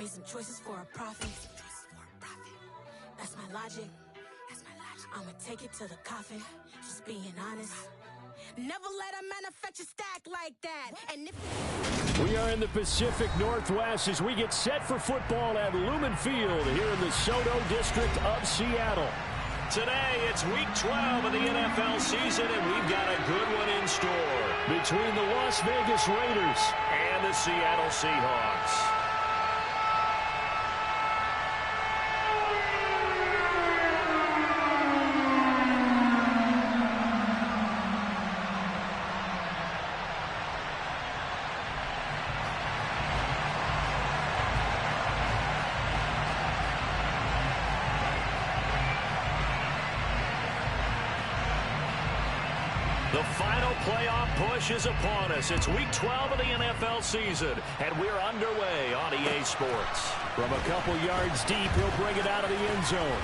Made some choices for a profit. That's my logic. I'ma take it to the coffin. Just being honest. Never let a manufacture stack like that. And if we are in the Pacific Northwest as we get set for football at Lumen Field here in the Soto District of Seattle. Today, it's Week 12 of the NFL season, and we've got a good one in store between the Las Vegas Raiders and the Seattle Seahawks. The final playoff push is upon us. It's Week 12 of the NFL season, and we're underway on EA Sports. From a couple yards deep, he'll bring it out of the end zone.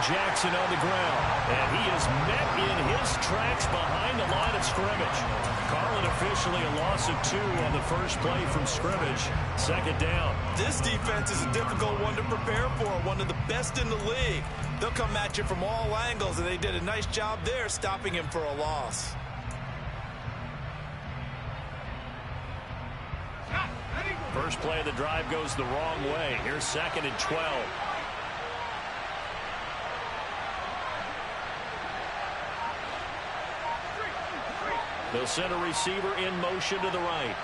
Jackson on the ground, and he is met in his tracks behind the line of scrimmage. Calling officially a loss of 2 on the first play from scrimmage. Second down. This defense is a difficult one to prepare for, one of the best in the league. They'll come at you from all angles, and they did a nice job there stopping him for a loss. First play of the drive goes the wrong way. Here's 2nd and 12. They'll send a receiver in motion to the right.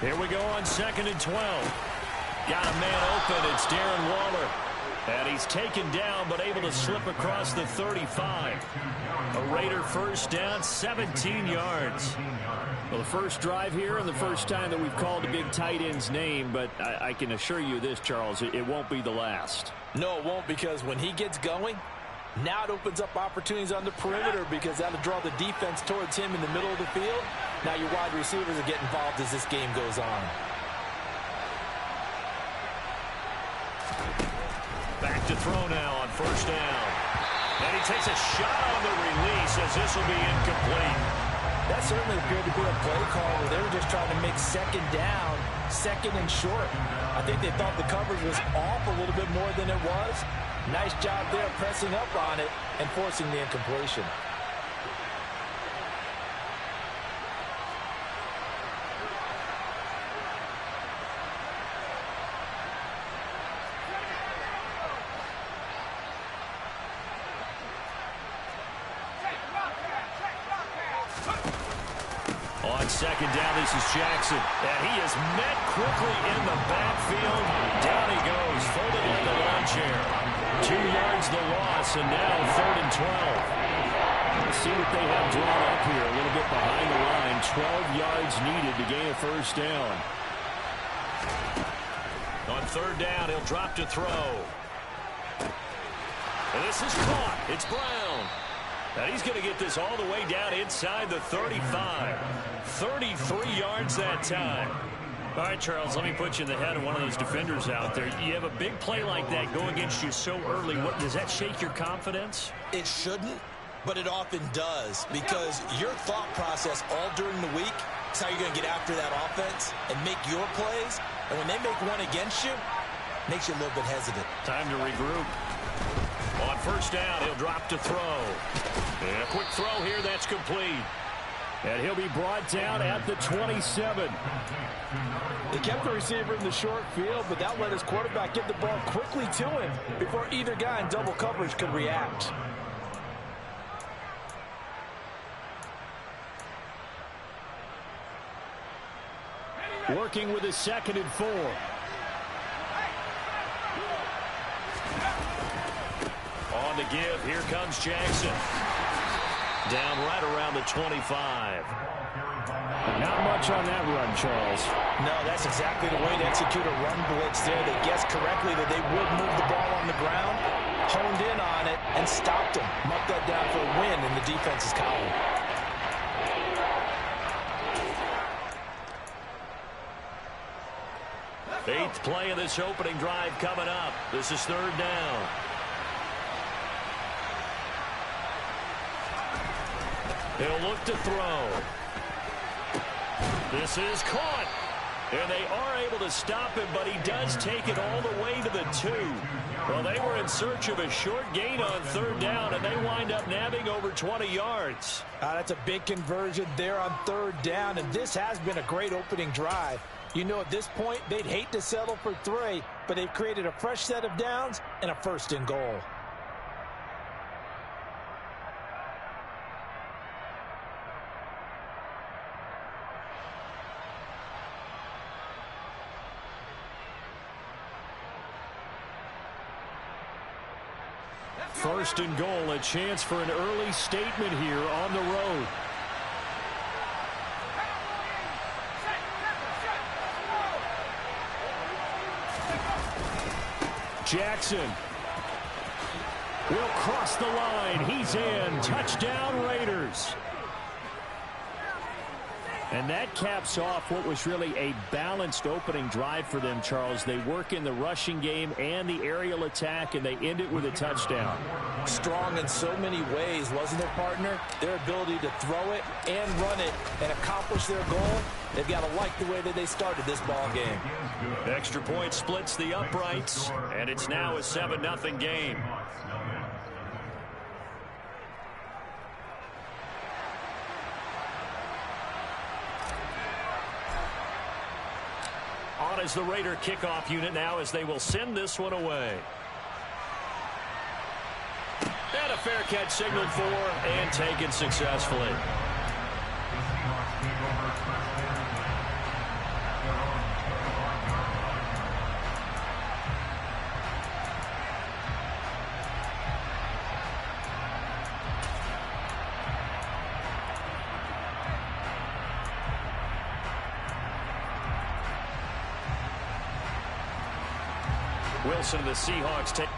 Here we go on 2nd and 12. Got a man open. It's Darren Waller. And he's taken down but able to slip across the 35. A Raider first down, 17 yards. Well, the first drive here and the first time that we've called a big tight end's name, but I can assure you this, Charles, it won't be the last. No, it won't, because when he gets going, now it opens up opportunities on the perimeter because that'll draw the defense towards him in the middle of the field. Now your wide receivers will get involved as this game goes on. Back to throw now on first down. And he takes a shot on the release as this will be incomplete. That certainly appeared to be a play call where they were just trying to make second down, second and short. I think they thought the coverage was off a little bit more than it was. Nice job there pressing up on it and forcing the incompletion. On second down, this is Jackson. And he is met quickly in the backfield. Down he goes, folded like a lawn chair. 2 yards the loss, and now 3rd and 12. Let's see what they have drawn up here. A little bit behind the line. 12 yards needed to gain a first down. On 3rd down, he'll drop to throw. And this is caught. It's Brown. And he's going to get this all the way down inside the 35. 33 yards that time. All right, Charles, let me put you in the head of one of those defenders out there. You have a big play like that go against you so early. What, does that shake your confidence? It shouldn't, but it often does, because your thought process all during the week is how you're going to get after that offense and make your plays. And when they make one against you, it makes you a little bit hesitant. Time to regroup. On first down, he'll drop to throw. And a quick throw here, that's complete. And he'll be brought down at the 27. They kept the receiver in the short field, but that let his quarterback get the ball quickly to him before either guy in double coverage could react. Working with a 2nd and 4. On on the give. Here comes Jackson. Down right around the 25. Not much on that run, Charles. No, that's exactly the way to execute a run blitz there. They guessed correctly that they would move the ball on the ground, honed in on it, and stopped them. Marked that down for a win in the defense's column. Eighth play of this opening drive coming up. This is third down. He'll look to throw. This is caught. And they are able to stop him, but he does take it all the way to the 2. Well, they were in search of a short gain on third down, and they wind up nabbing over 20 yards. That's a big conversion there on third down, and this has been a great opening drive. You know, at this point, they'd hate to settle for 3, but they've created a fresh set of downs and a first and goal. First and goal, a chance for an early statement here on the road. Jackson will cross the line. He's in. Touchdown, Raiders. And that caps off what was really a balanced opening drive for them, Charles. They work in the rushing game and the aerial attack, and they end it with a touchdown. Strong in so many ways, wasn't it, partner? Their ability to throw it and run it and accomplish their goal, they've got to like the way that they started this ball game. Extra point splits the uprights, and it's now a 7-0 game. On is the Raider kickoff unit now as they will send this one away. And a fair catch signaled for and taken successfully. Wilson of the Seahawks take.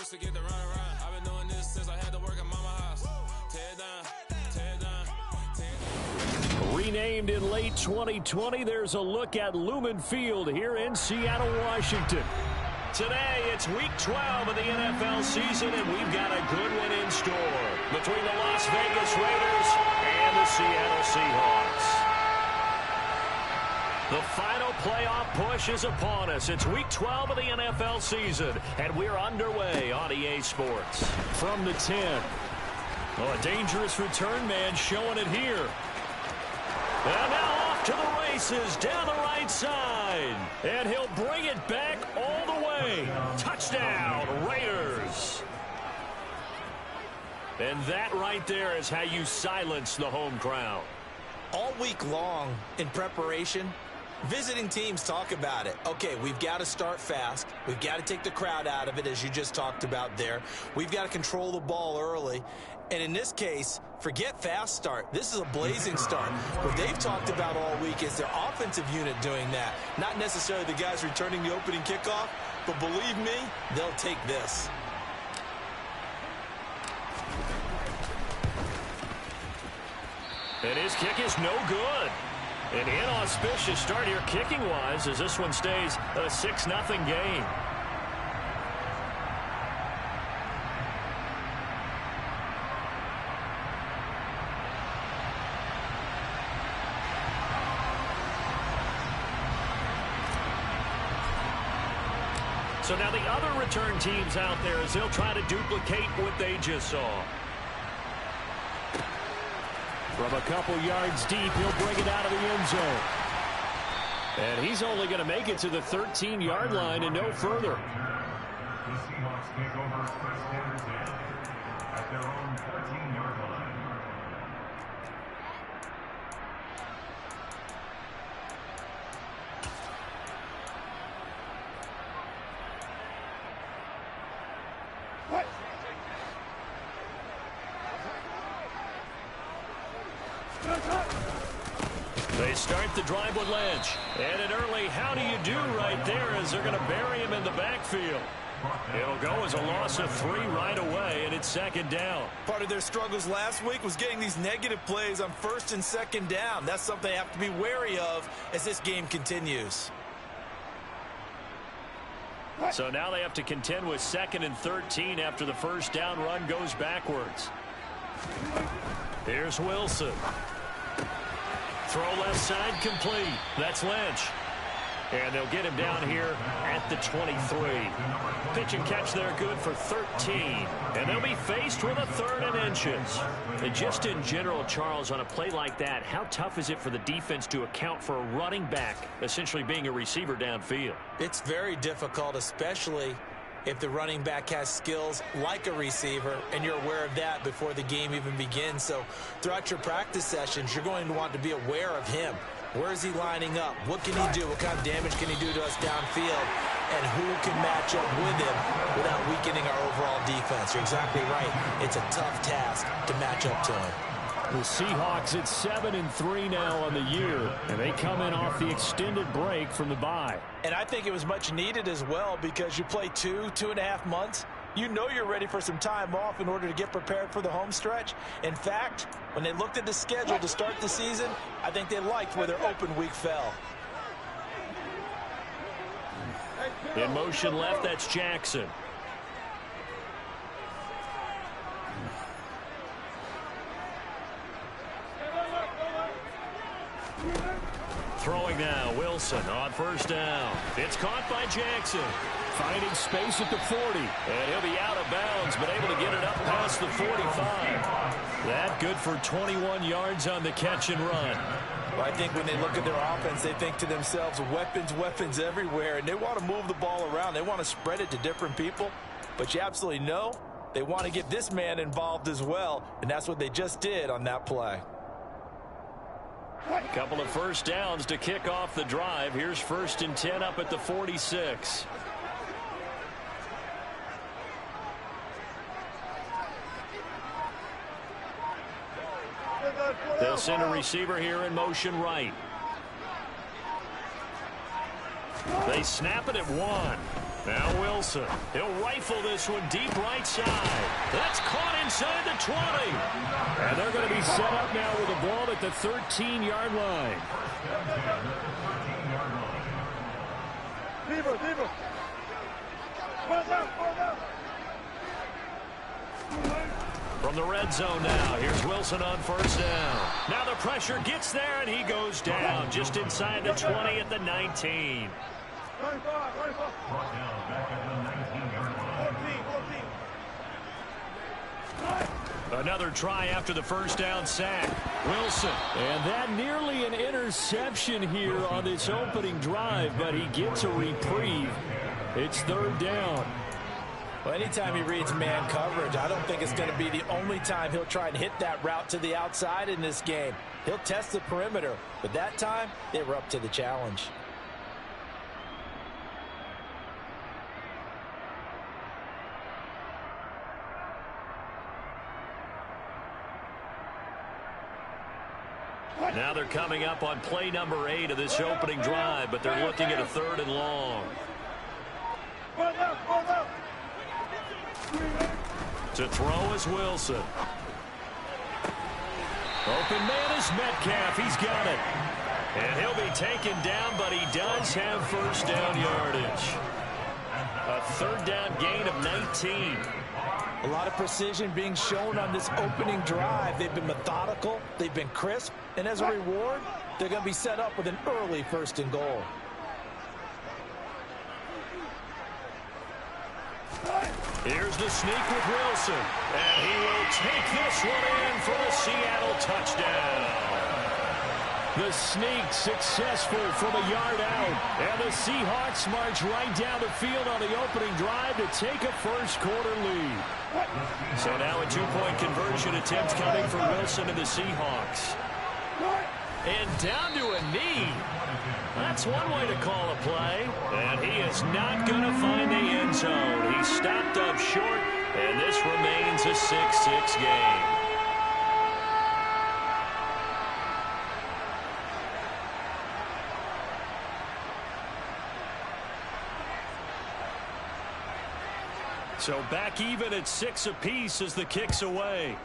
used to get the run around. I've been doing this since I had to work at mama house. Tear it down, tear it down, tear it down. Renamed in late 2020, there's a look at Lumen Field here in Seattle, Washington. Today, it's Week 12 of the NFL season, and we've got a good one in store between the Las Vegas Raiders and the Seattle Seahawks. The final playoff push is upon us. It's Week 12 of the NFL season, and we're underway on EA Sports. From the 10. Oh, a dangerous return man showing it here. And now off to the races down the right side. And he'll bring it back all the way. Touchdown, Raiders. And that right there is how you silence the home crowd. All week long in preparation, visiting teams talk about it. Okay, we've got to start fast. We've got to take the crowd out of it, as you just talked about there. We've got to control the ball early. And in this case, forget fast start. This is a blazing start. What they've talked about all week is their offensive unit doing that. Not necessarily the guys returning the opening kickoff, but believe me, they'll take this. And his kick is no good. An inauspicious start here kicking-wise as this one stays a 6-0 game. So now the other return teams out there as they'll try to duplicate what they just saw. From a couple yards deep, he'll bring it out of the end zone. And he's only going to make it to the 13-yard line and no further. The Seahawks take over first and 10 at their own 13-yard line. They start the drive with Lynch. And an early how do you do right there as they're going to bury him in the backfield. It'll go as a loss of 3 right away, and it's second down. Part of their struggles last week was getting these negative plays on first and second down. That's something they have to be wary of as this game continues. So now they have to contend with 2nd and 13 after the first down run goes backwards. Here's Wilson. Throw left side complete. That's Lynch. And they'll get him down here at the 23. Pitch and catch there good for 13. And they'll be faced with a 3rd and inches. And just in general, Charles, on a play like that, how tough is it for the defense to account for a running back essentially being a receiver downfield? It's very difficult, especially if the running back has skills like a receiver, and you're aware of that before the game even begins. So throughout your practice sessions, you're going to want to be aware of him. Where is he lining up? What can he do? What kind of damage can he do to us downfield? And who can match up with him without weakening our overall defense? You're exactly right. It's a tough task to match up to him. The Seahawks at 7-3 now on the year, and they come in off the extended break from the bye. And I think it was much needed as well because you play 2.5 months. You know you're ready for some time off in order to get prepared for the home stretch. In fact, when they looked at the schedule to start the season, I think they liked where their open week fell. In motion left, that's Jackson. Throwing now, Wilson on first down. It's caught by Jackson. Finding space at the 40. And he'll be out of bounds, but able to get it up past the 45. That good for 21 yards on the catch and run. Well, I think when they look at their offense, they think to themselves, weapons everywhere, and they want to move the ball around. They want to spread it to different people. But you absolutely know they want to get this man involved as well, and that's what they just did on that play. A couple of first downs to kick off the drive. Here's 1st and 10 up at the 46. They'll send a receiver here in motion right. They snap it at 1. Now Wilson. He'll rifle this one deep right side. That's caught inside the 20. And they're going to be set up now with a ball at the 13-yard line. From the red zone now, here's Wilson on first down. Now the pressure gets there, and he goes down just inside the 20 at the 19. Another try after the first down sack. Wilson. And that nearly an interception here on this opening drive, but he gets a reprieve. It's third down. Well, anytime he reads man coverage, I don't think it's going to be the only time he'll try and hit that route to the outside in this game. He'll test the perimeter, but that time they were up to the challenge. Now they're coming up on play number 8 of this opening drive, but they're looking at a 3rd and long. To throw is Wilson. Open man is Metcalf. He's got it. And he'll be taken down, but he does have first down yardage. A 3rd down gain of 19. A lot of precision being shown on this opening drive. They've been methodical. They've been crisp. And as a reward, they're going to be set up with an early 1st and goal. Here's the sneak with Wilson. And he will take this one in for a Seattle touchdown. The sneak successful from a yard out. And the Seahawks march right down the field on the opening drive to take a first-quarter lead. So now a 2-point conversion attempt coming for Wilson and the Seahawks. And down to a knee. That's one way to call a play. And he is not going to find the end zone. He stopped up short, and this remains a 6-6 game. So back even at 6 apiece as the kick's away.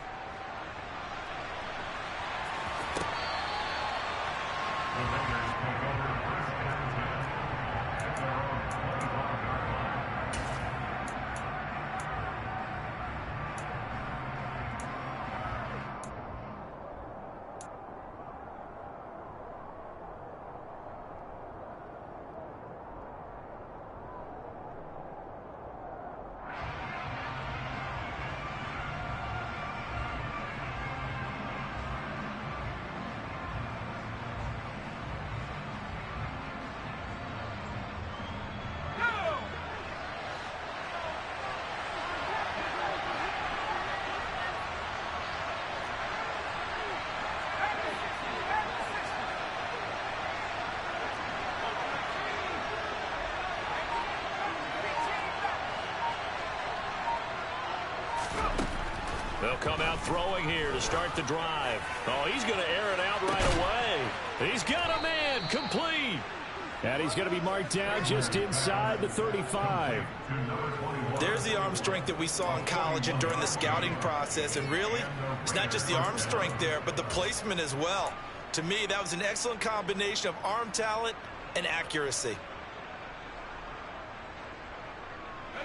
They'll come out throwing here to start the drive. Oh, he's going to air it out right away. He's got a man, complete. And he's going to be marked down just inside the 35. There's the arm strength that we saw in college and during the scouting process. And really, it's not just the arm strength there, but the placement as well. To me, that was an excellent combination of arm talent and accuracy.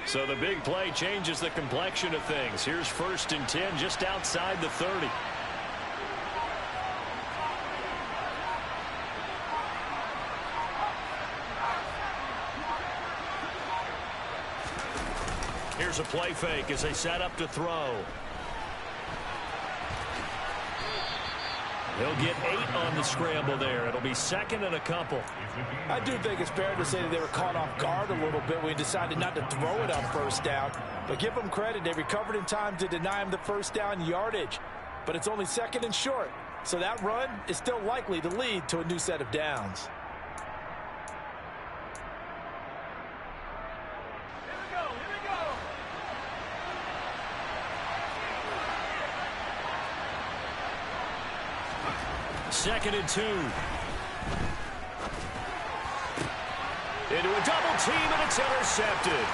So the big play changes the complexion of things. Here's 1st and 10 just outside the 30. Here's a play fake as they set up to throw. He'll get 8 on the scramble there. It'll be 2nd and a couple. I do think it's fair to say that they were caught off guard a little bit when he decided not to throw it on first down. But give them credit. They recovered in time to deny him the first down yardage. But it's only 2nd and short. So that run is still likely to lead to a new set of downs. into a double team, and it's intercepted.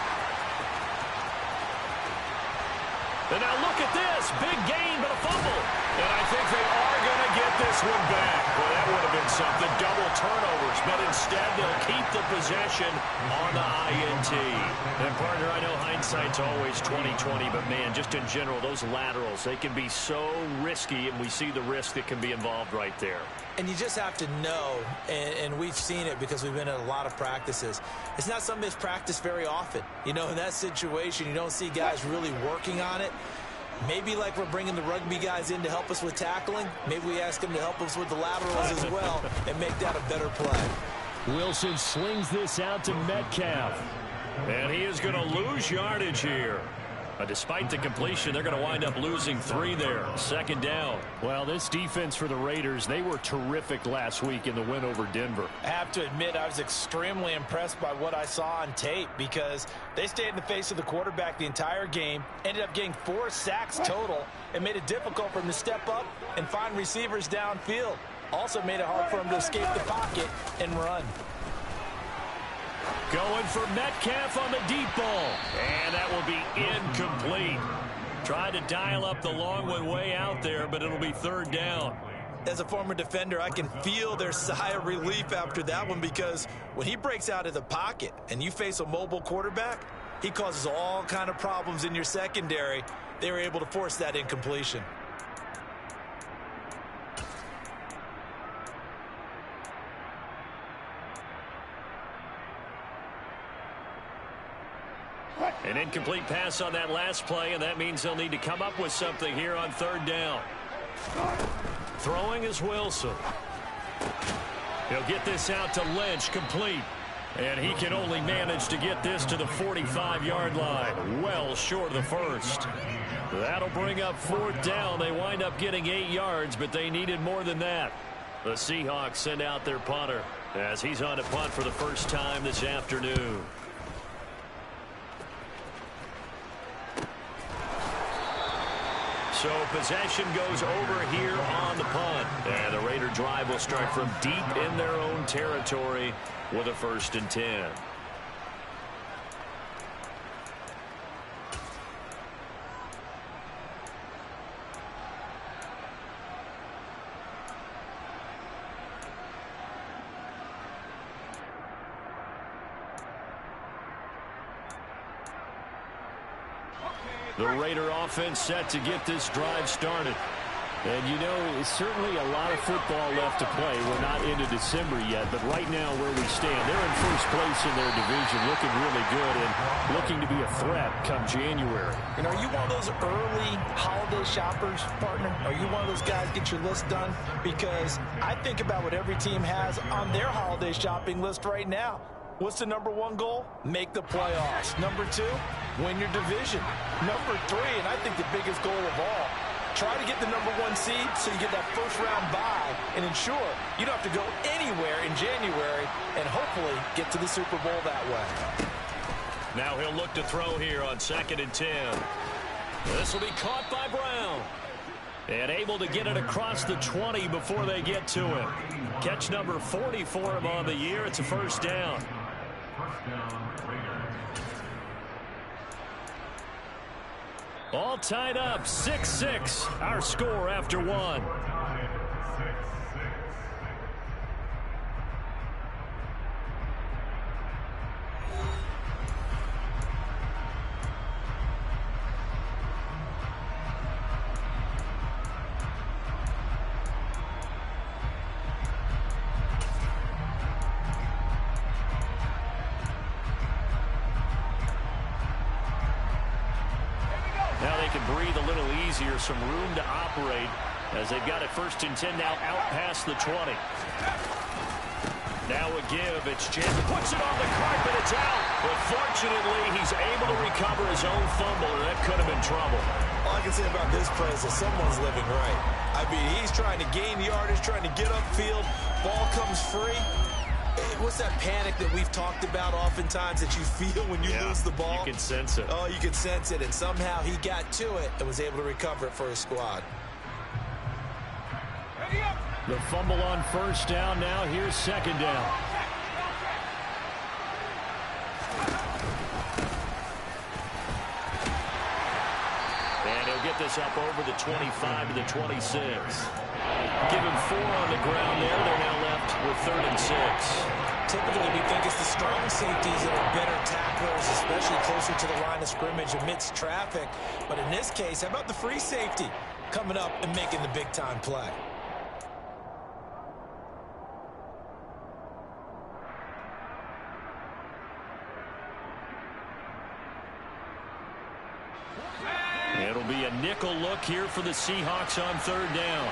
And now look at this. Big gain, but a fumble. And I think they are going to get this one back. Well, that would have been something. Double turnovers. But instead, they'll keep the possession on the INT. And, partner, I know hindsight's always 20/20, but, man, just in general, those laterals, they can be so risky, and we see the risk that can be involved right there. And you just have to know, and we've seen it because we've been at a lot of practices. It's not something that's practiced very often. You know, in that situation, you don't see guys really working on it. Maybe like we're bringing the rugby guys in to help us with tackling. Maybe we ask them to help us with the laterals as well and make that a better play. Wilson slings this out to Metcalf. And he is going to lose yardage here. Despite the completion, they're going to wind up losing 3 there. Second down. Well, this defense for the Raiders, they were terrific last week in the win over Denver. I have to admit, I was extremely impressed by what I saw on tape because they stayed in the face of the quarterback the entire game, ended up getting 4 sacks total, and made it difficult for him to step up and find receivers downfield. Also made it hard for him to escape the pocket and run. Going for Metcalf on the deep ball. And that will be incomplete. Tried to dial up the long one way out there, but it'll be third down. As a former defender, I can feel their sigh of relief after that one because when he breaks out of the pocket and you face a mobile quarterback, he causes all kind of problems in your secondary. They were able to force that incompletion. An incomplete pass on that last play, and that means they'll need to come up with something here on third down. Throwing is Wilson. He'll get this out to Lynch, complete. And he can only manage to get this to the 45-yard line, well short of the first. That'll bring up fourth down. They wind up getting 8 yards, but they needed more than that. The Seahawks send out their punter as he's on to punt for the first time this afternoon. So possession goes over here on the punt. And the Raider drive will start from deep in their own territory with a 1st and 10. The Raider offense set to get this drive started. And, you know, it's certainly a lot of football left to play. We're not into December yet, but right now where we stand, they're in first place in their division, looking really good and looking to be a threat come January. And are you one of those early holiday shoppers, partner? Are you one of those guys get your list done? Because I think about what every team has on their holiday shopping list right now. What's the number 1 goal? Make the playoffs. Number 2, win your division. Number 3, and I think the biggest goal of all, try to get the number 1 seed so you get that first-round bye and ensure you don't have to go anywhere in January and hopefully get to the Super Bowl that way. Now he'll look to throw here on 2nd and 10. This will be caught by Brown. And able to get it across the 20 before they get to him. Catch number 40 for him on the year. It's a first down. All tied up, 6-6. Our score after 1. Now they can breathe a little easier, some room to operate as they've got it 1st and 10 now out past the 20. Now a give, it's Jim, puts it on the carpet, it's out. But fortunately, he's able to recover his own fumble, and that could have been trouble. All I can say about this play is that someone's living right. I mean, he's trying to gain yardage, trying to get upfield. Ball comes free. What's that panic that we've talked about oftentimes that you feel when you lose the ball? You can sense it. Oh, you can sense it, and somehow he got to it and was able to recover it for his squad. The fumble on first down. Now here's 2nd down. get this up over the 25 to the 26. Given 4 on the ground there. They're now left with 3rd and 6. Typically, we think it's the strong safeties that are better tacklers, especially closer to the line of scrimmage amidst traffic. But in this case, how about the free safety coming up and making the big-time play? It'll be a nickel look here for the Seahawks on 3rd down.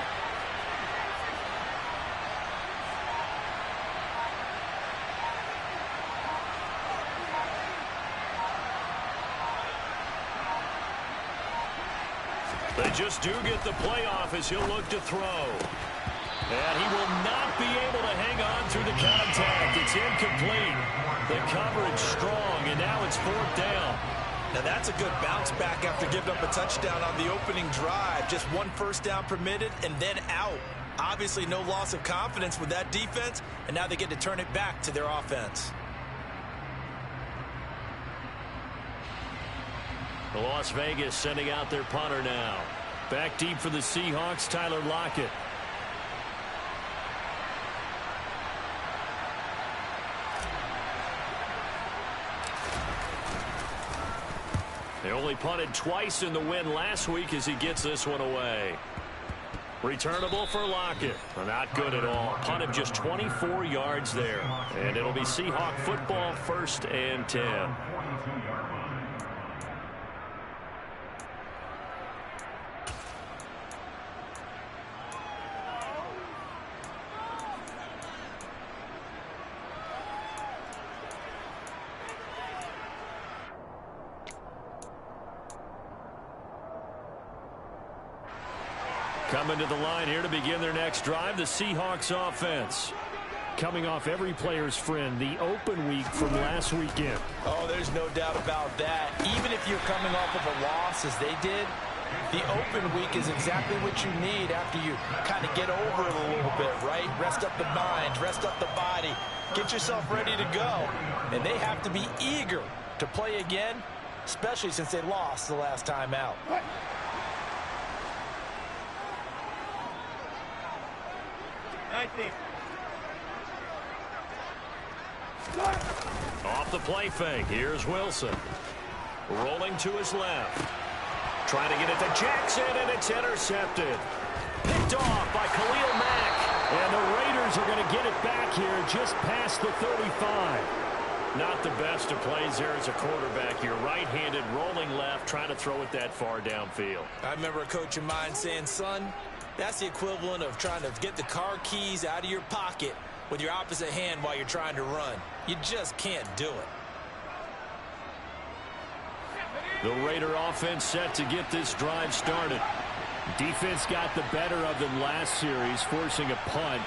They just do get the playoff as he'll look to throw. And he will not be able to hang on through the contact. It's incomplete. The coverage strong, and now it's 4th down. Now that's a good bounce back after giving up a touchdown on the opening drive. Just 1 first down permitted and then out. Obviously no loss of confidence with that defense, and now they get to turn it back to their offense. Las Vegas sending out their punter now. Back deep for the Seahawks, Tyler Lockett. They only punted twice in the win last week as he gets this one away. Returnable for Lockett. Not good at all. Punt of just 24 yards there. And it'll be Seahawk football, 1st and 10. Coming to the line here to begin their next drive, the Seahawks offense. Coming off every player's friend, the open week from last weekend. Oh, there's no doubt about that. Even if you're coming off of a loss as they did, the open week is exactly what you need after you kind of get over it a little bit, right? Rest up the mind, rest up the body, get yourself ready to go. And they have to be eager to play again, especially since they lost the last time out. Off the play fake, here's Wilson. Rolling to his left. Trying to get it to Jackson, and it's intercepted. Picked off by Khalil Mack. And the Raiders are going to get it back here just past the 35. Not the best of plays there as a quarterback. You're right-handed, rolling left, trying to throw it that far downfield. I remember a coach of mine saying, son, that's the equivalent of trying to get the car keys out of your pocket with your opposite hand while you're trying to run. You just can't do it. The Raider offense set to get this drive started. Defense got the better of them last series, forcing a punt.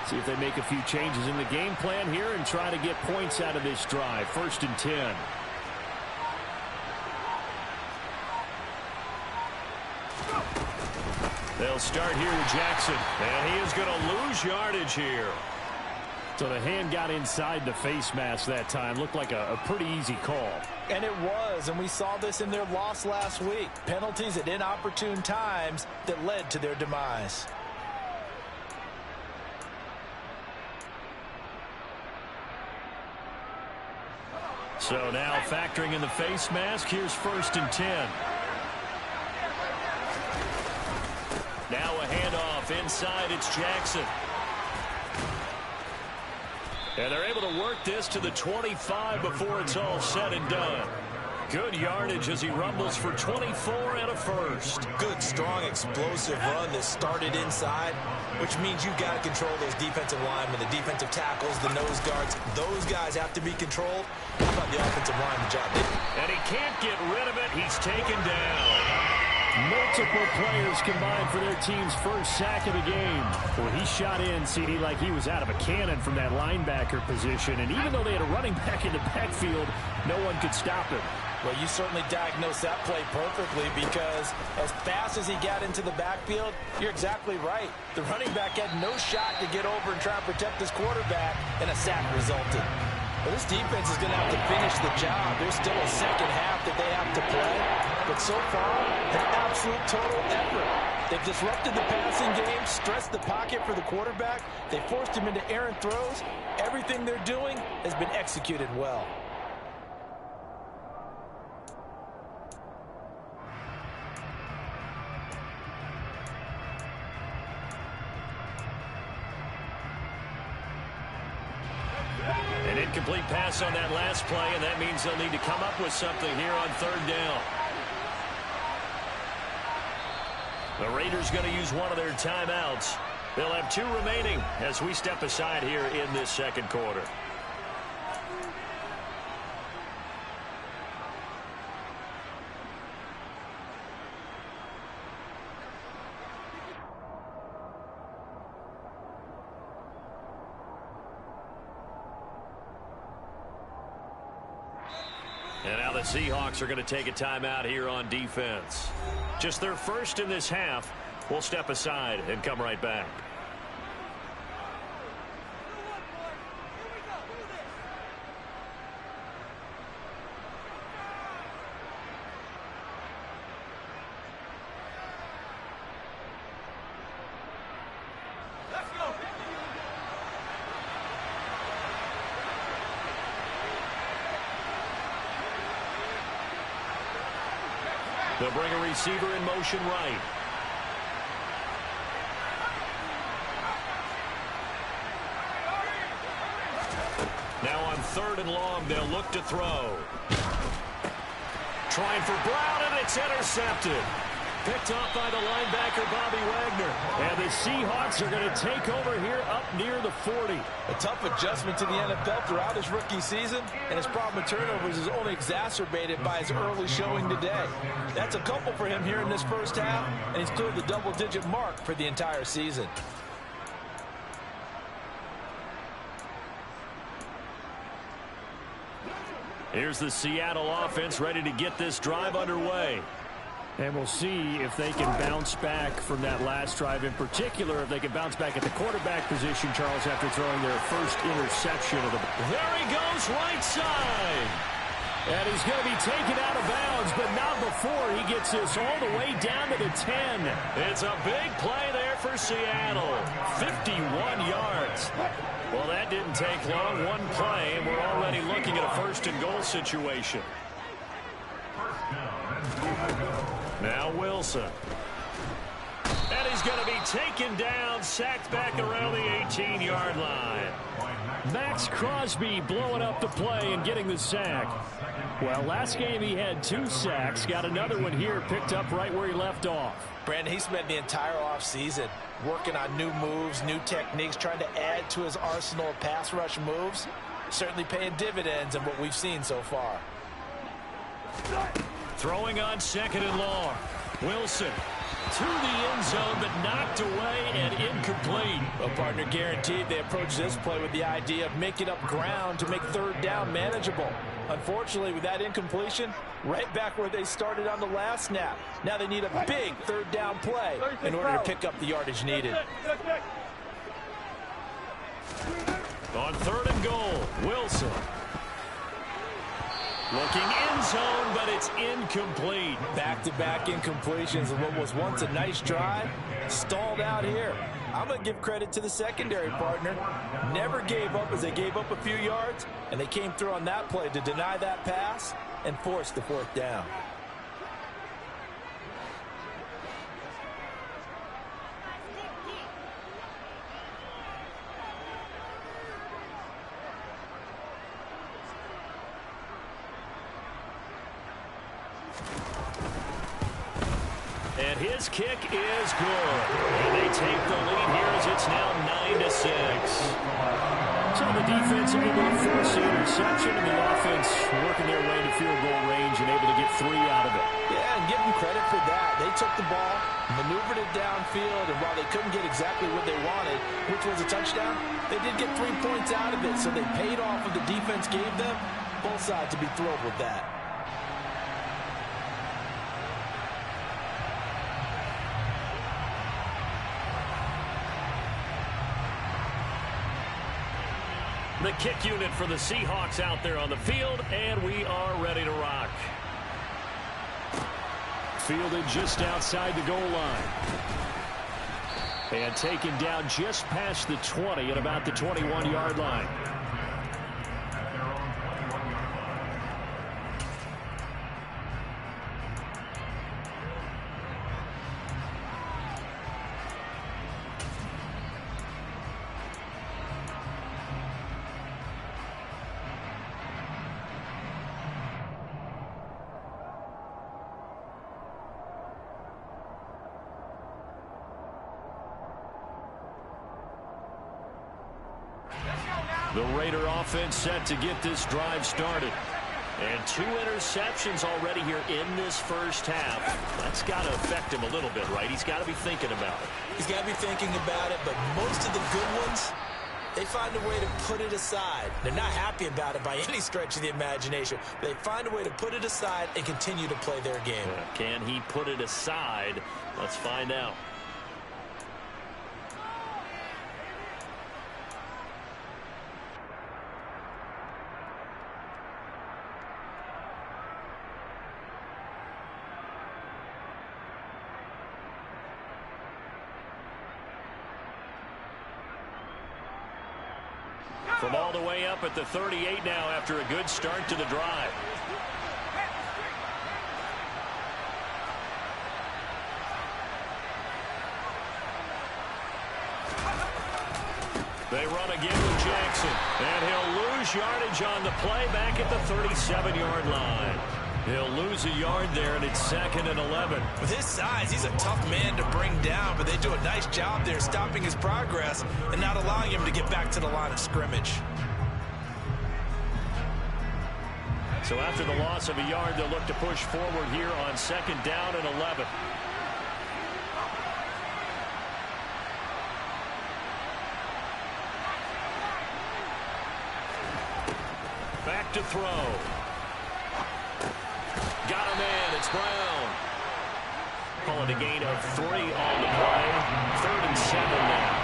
See if they make a few changes in the game plan here and try to get points out of this drive. 1st and 10. They'll start here with Jackson, and he is going to lose yardage here. So the hand got inside the face mask that time. Looked like a pretty easy call. And it was, and we saw this in their loss last week. Penalties at inopportune times that led to their demise. So now factoring in the face mask, here's 1st and 10. Now a handoff inside, it's Jackson. And they're able to work this to the 25 before it's all said and done. Good yardage as he rumbles for 24 and a first. Good, strong, explosive run that started inside, which means you've got to control those defensive linemen, the defensive tackles, the nose guards. Those guys have to be controlled. How about the offensive line, the job they do? And he can't get rid of it. He's taken down. Multiple players combined for their team's first sack of the game. Well, he shot in, CD, like he was out of a cannon from that linebacker position. And even though they had a running back in the backfield, no one could stop him. Well, you certainly diagnosed that play perfectly because as fast as he got into the backfield, you're exactly right. The running back had no shot to get over and try and protect his quarterback, and a sack resulted. Well, this defense is going to have to finish the job. There's still a second half that they have to play. but so far, an absolute total effort. They've disrupted the passing game, stressed the pocket for the quarterback. They forced him into errant throws. Everything they're doing has been executed well. An incomplete pass on that last play, and that means they'll need to come up with something here on third down. The Raiders going to use one of their timeouts. They'll have 2 remaining as we step aside here in this second quarter. And now the Seahawks are going to take a timeout here on defense. Just their first in this half. We'll step aside and come right back. They'll bring a receiver in motion right. Now on 3rd and long, they'll look to throw. Trying for Brown, and it's intercepted. Picked off by the linebacker, Bobby Wagner. And the Seahawks are going to take over here up near the 40. A tough adjustment to the NFL throughout his rookie season, and his problem with turnovers is only exacerbated by his early showing today. That's a couple for him here in this first half, and he's cleared the double-digit mark for the entire season. Here's the Seattle offense ready to get this drive underway. And we'll see if they can bounce back from that last drive, in particular, if they can bounce back at the quarterback position, Charles, after throwing their first interception of the... There he goes, right side. And he's going to be taken out of bounds, but not before he gets this all the way down to the 10. It's a big play there for Seattle. 51 yards. Well, that didn't take long. One play, and we're already looking at a 1st and goal situation. Now Wilson. And he's going to be taken down, sacked back around the 18-yard line. Max Crosby blowing up the play and getting the sack. Well, last game he had 2 sacks. Got another one here, picked up right where he left off. Brandon, he spent the entire offseason working on new moves, new techniques, trying to add to his arsenal of pass rush moves. Certainly paying dividends in what we've seen so far. Throwing on 2nd and long. Wilson to the end zone, but knocked away and incomplete. Well, partner, guaranteed they approach this play with the idea of making up ground to make 3rd down manageable. Unfortunately, with that incompletion, right back where they started on the last snap. Now they need a big 3rd down play in order to pick up the yardage needed. On 3rd and goal, Wilson. Looking end zone, but it's incomplete. Back-to-back incompletions of what was once a nice drive. Stalled out here. I'm going to give credit to the secondary, partner. Never gave up as they gave up a few yards, and they came through on that play to deny that pass and force the 4th down. And his kick is good. And they take the lead here as it's now 9-6. So the defense able to force the interception, and the offense working their way to field goal range and able to get 3 out of it. Yeah, and give them credit for that. They took the ball, maneuvered it downfield, and while they couldn't get exactly what they wanted, which was a touchdown, they did get 3 points out of it, so they paid off what the defense gave them. Both sides to be thrilled with that. The kick unit for the Seahawks out there on the field, and we are ready to rock. fielded just outside the goal line. And taken down just past the 20 at about the 21-yard line. The Raider offense set to get this drive started. And 2 interceptions already here in this first half. That's got to affect him a little bit, right? He's got to be thinking about it. He's got to be thinking about it, but most of the good ones, they find a way to put it aside. They're not happy about it by any stretch of the imagination. They find a way to put it aside and continue to play their game. Can he put it aside? Let's find out. From all the way up at the 38 now after a good start to the drive. They run again with Jackson. And he'll lose yardage on the play back at the 37-yard line. He'll lose a yard there, and it's 2nd and 11. With his size, he's a tough man to bring down, but they do a nice job there stopping his progress and not allowing him to get back to the line of scrimmage. So after the loss of a yard, they'll look to push forward here on 2nd down and 11. Back to throw. Got a man. It's Brown. Calling a gain of 3 on the play. 3rd and 7 now.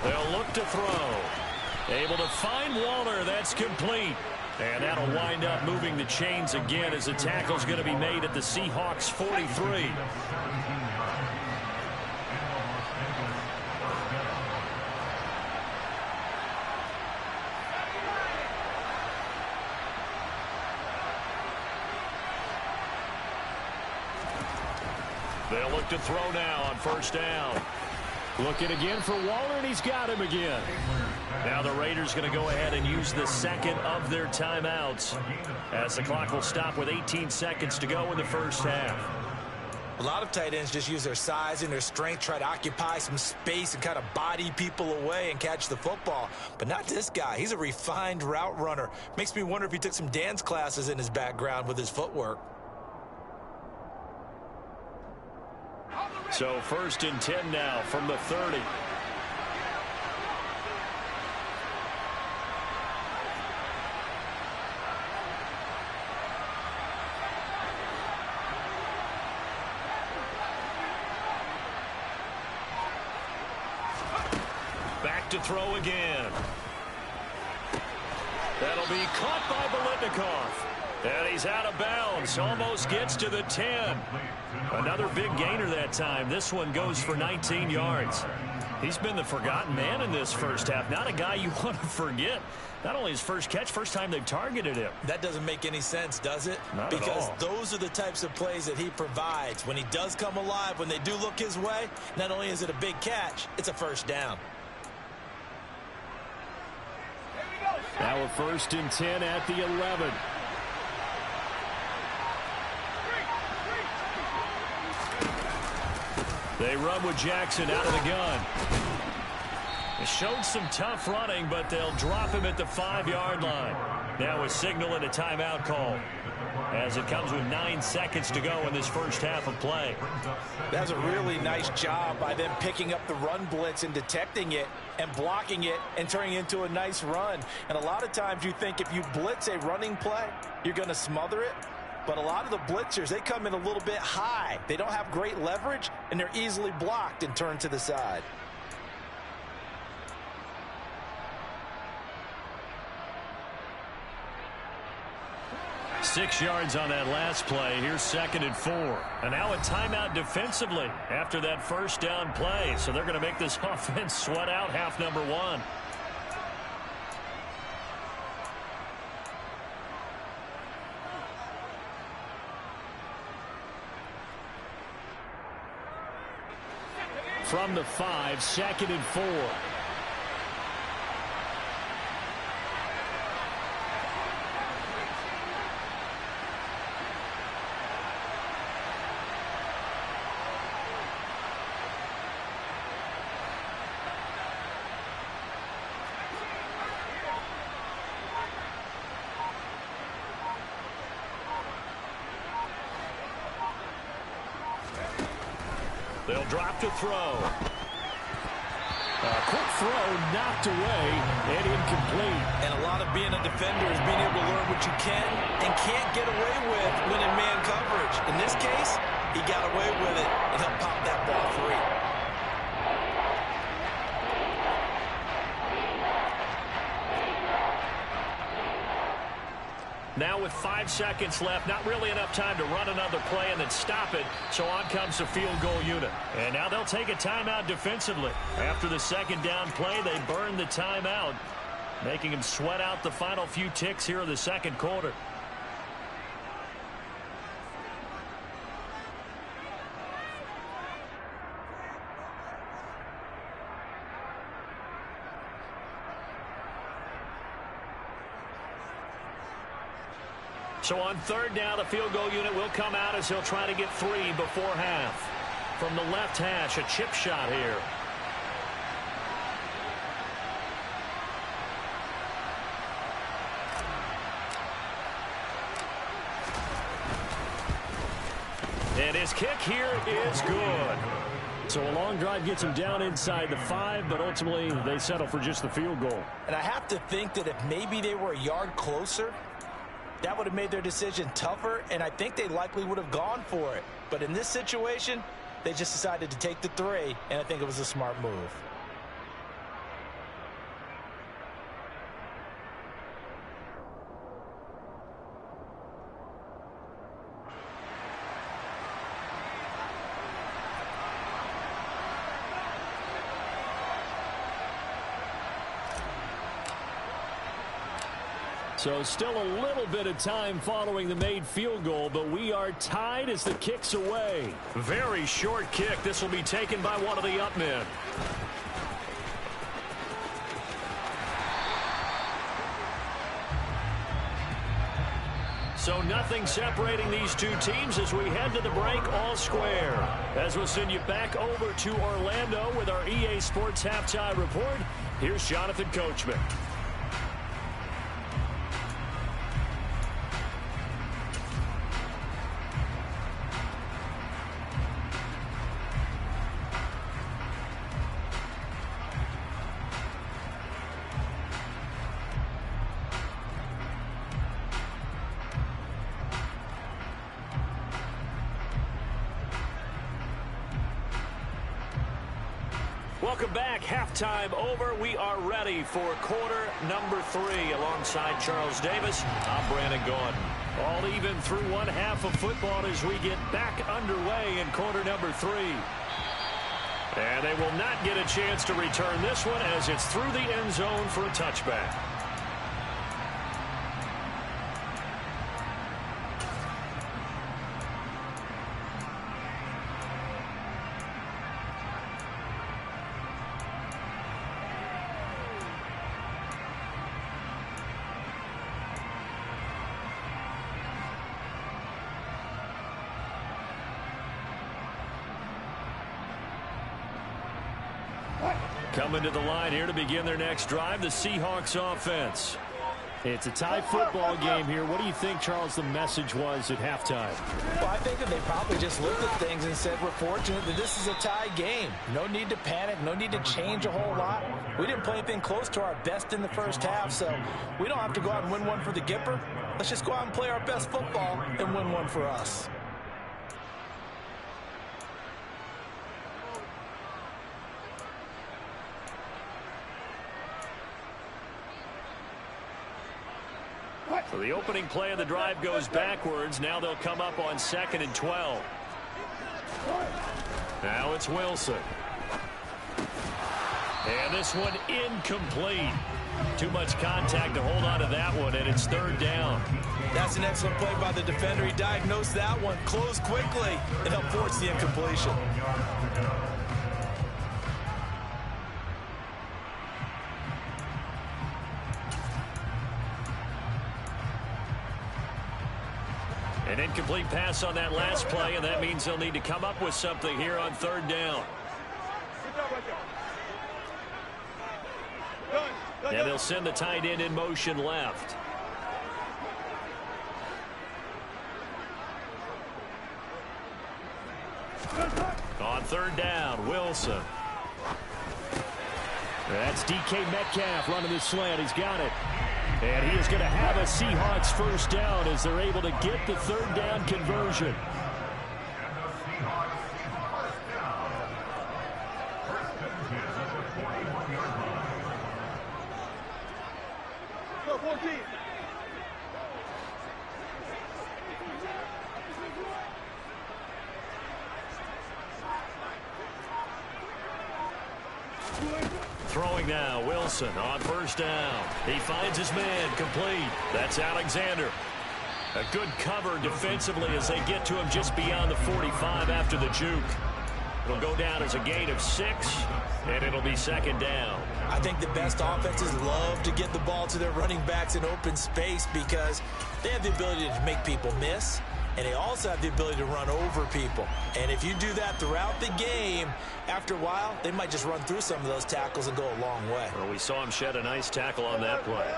They'll look to throw. Able to find Waller. That's complete. And that'll wind up moving the chains again as the tackle's going to be made at the Seahawks 43. They'll look to throw now on 1st down. Looking again for Waller, and he's got him again. Now the Raiders going to go ahead and use the 2nd of their timeouts as the clock will stop with 18 seconds to go in the first half. A lot of tight ends just use their size and their strength, try to occupy some space and kind of body people away and catch the football. But not this guy. He's a refined route runner. Makes me wonder if he took some dance classes in his background with his footwork. So 1st and 10 now from the 30. Back to throw again. That'll be caught by Biletnikoff. And he's out of bounds. Almost gets to the 10. Another big gainer that time. This one goes for 19 yards. He's been the forgotten man in this first half. Not a guy you want to forget. Not only his first catch, first time they've targeted him. That doesn't make any sense, does it? Not because at all. Those are the types of plays that he provides. When he does come alive, when they do look his way, not only is it a big catch, it's a 1st down. Now a 1st and 10 at the 11. They run with Jackson out of the gun. It showed some tough running, but they'll drop him at the 5-yard line. Now a signal and a timeout call as it comes with 9 seconds to go in this first half of play. That's a really nice job by them picking up the run blitz and detecting it and blocking it and turning it into a nice run. And a lot of times you think if you blitz a running play, you're going to smother it. But a lot of the blitzers, they come in a little bit high. They don't have great leverage, and they're easily blocked and turned to the side. Six yards on that last play. Here's 2nd and 4. And now a timeout defensively after that first down play. So they're going to make this offense sweat out half number 1. From the 5, 2nd and 4. They'll drop to throw. Quick throw knocked away and incomplete. And a lot of being a defender is being able to learn what you can and can't get away with when in man coverage. In this case, he got away with it, and he'll pop that ball free. Now with 5 seconds left, not really enough time to run another play and then stop it. So on comes the field goal unit. And now they'll take a timeout defensively. After the second down play, they burn the timeout, making them sweat out the final few ticks here in the second quarter. So on 3rd down, the field goal unit will come out as he'll try to get 3 before half. From the left hash, a chip shot here. And his kick here is good. So a long drive gets him down inside the 5, but ultimately they settle for just the field goal. And I have to think that if maybe they were a yard closer, that would have made their decision tougher, and I think they likely would have gone for it. But in this situation, they just decided to take the 3, and I think it was a smart move. So still a little bit of time following the made field goal, but we are tied as the kick's away. Very short kick. This will be taken by one of the up men. So nothing separating these two teams as we head to the break all square. As we'll send you back over to Orlando with our EA Sports Halftime Report, here's Jonathan Coachman. Welcome back. Halftime over. We are ready for quarter number 3. Alongside Charles Davis, I'm Brandon Gordon. All even through one half of football as we get back underway in quarter number 3. And they will not get a chance to return this one as it's through the end zone for a touchback. Coming to the line here to begin their next drive, the Seahawks offense. It's a tie football game here. What do you think, Charles, the message was at halftime? Well, I think that they probably just looked at things and said, we're fortunate that this is a tie game. No need to panic. No need to change a whole lot. We didn't play anything close to our best in the first half, so we don't have to go out and win one for the Gipper. let's just go out and play our best football and win one for us. So the opening play of the drive goes backwards. Now they'll come up on 2nd and 12. Now it's Wilson. And this one incomplete. Too much contact to hold on to that one, and it's 3rd down. That's an excellent play by the defender. He diagnosed that one, closed quickly, and helped force the incompletion. An incomplete pass on that last play, and that means they'll need to come up with something here on 3rd down. And they'll send the tight end in motion left. On 3rd down, Wilson. That's DK Metcalf running the slant. He's got it. And he is going to have a Seahawks 1st down as they're able to get the 3rd down conversion. Throwing now, Wilson on 1st down. He finds his man, complete. That's Alexander. A good cover defensively as they get to him just beyond the 45 after the juke. It'll go down as a gain of 6, and it'll be 2nd down. I think the best offenses love to get the ball to their running backs in open space because they have the ability to make people miss, and they also have the ability to run over people. And if you do that throughout the game, after a while, they might just run through some of those tackles and go a long way. Well, we saw him shed a nice tackle on that play.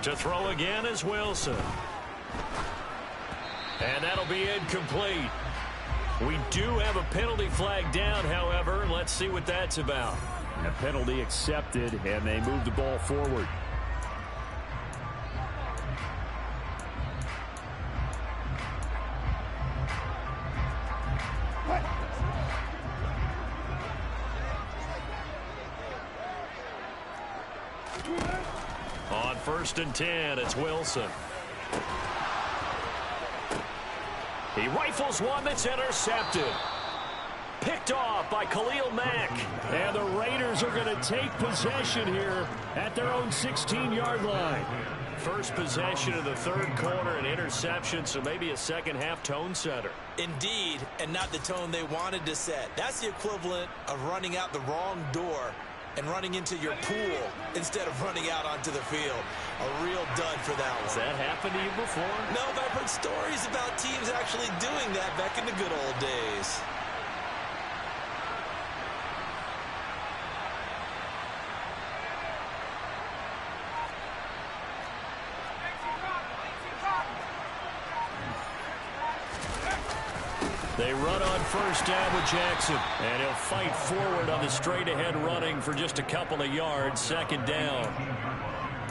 To throw again is Wilson. And that'll be incomplete. We do have a penalty flag down, however. Let's see what that's about. A penalty accepted, and they move the ball forward. On 1st and 10, it's Wilson. He rifles one that's intercepted. Picked off by Khalil Mack. And the Raiders are going to take possession here at their own 16-yard line. First possession of the 3rd quarter, an interception, so maybe a second-half tone setter. Indeed, and not the tone they wanted to set. That's the equivalent of running out the wrong door and running into your pool instead of running out onto the field. A real dud for that one. Has that happened to you before? No, but I've heard stories about teams actually doing that back in the good old days. They run on 1st down with Jackson, and he'll fight forward on the straight-ahead running for just a couple of yards. 2nd down.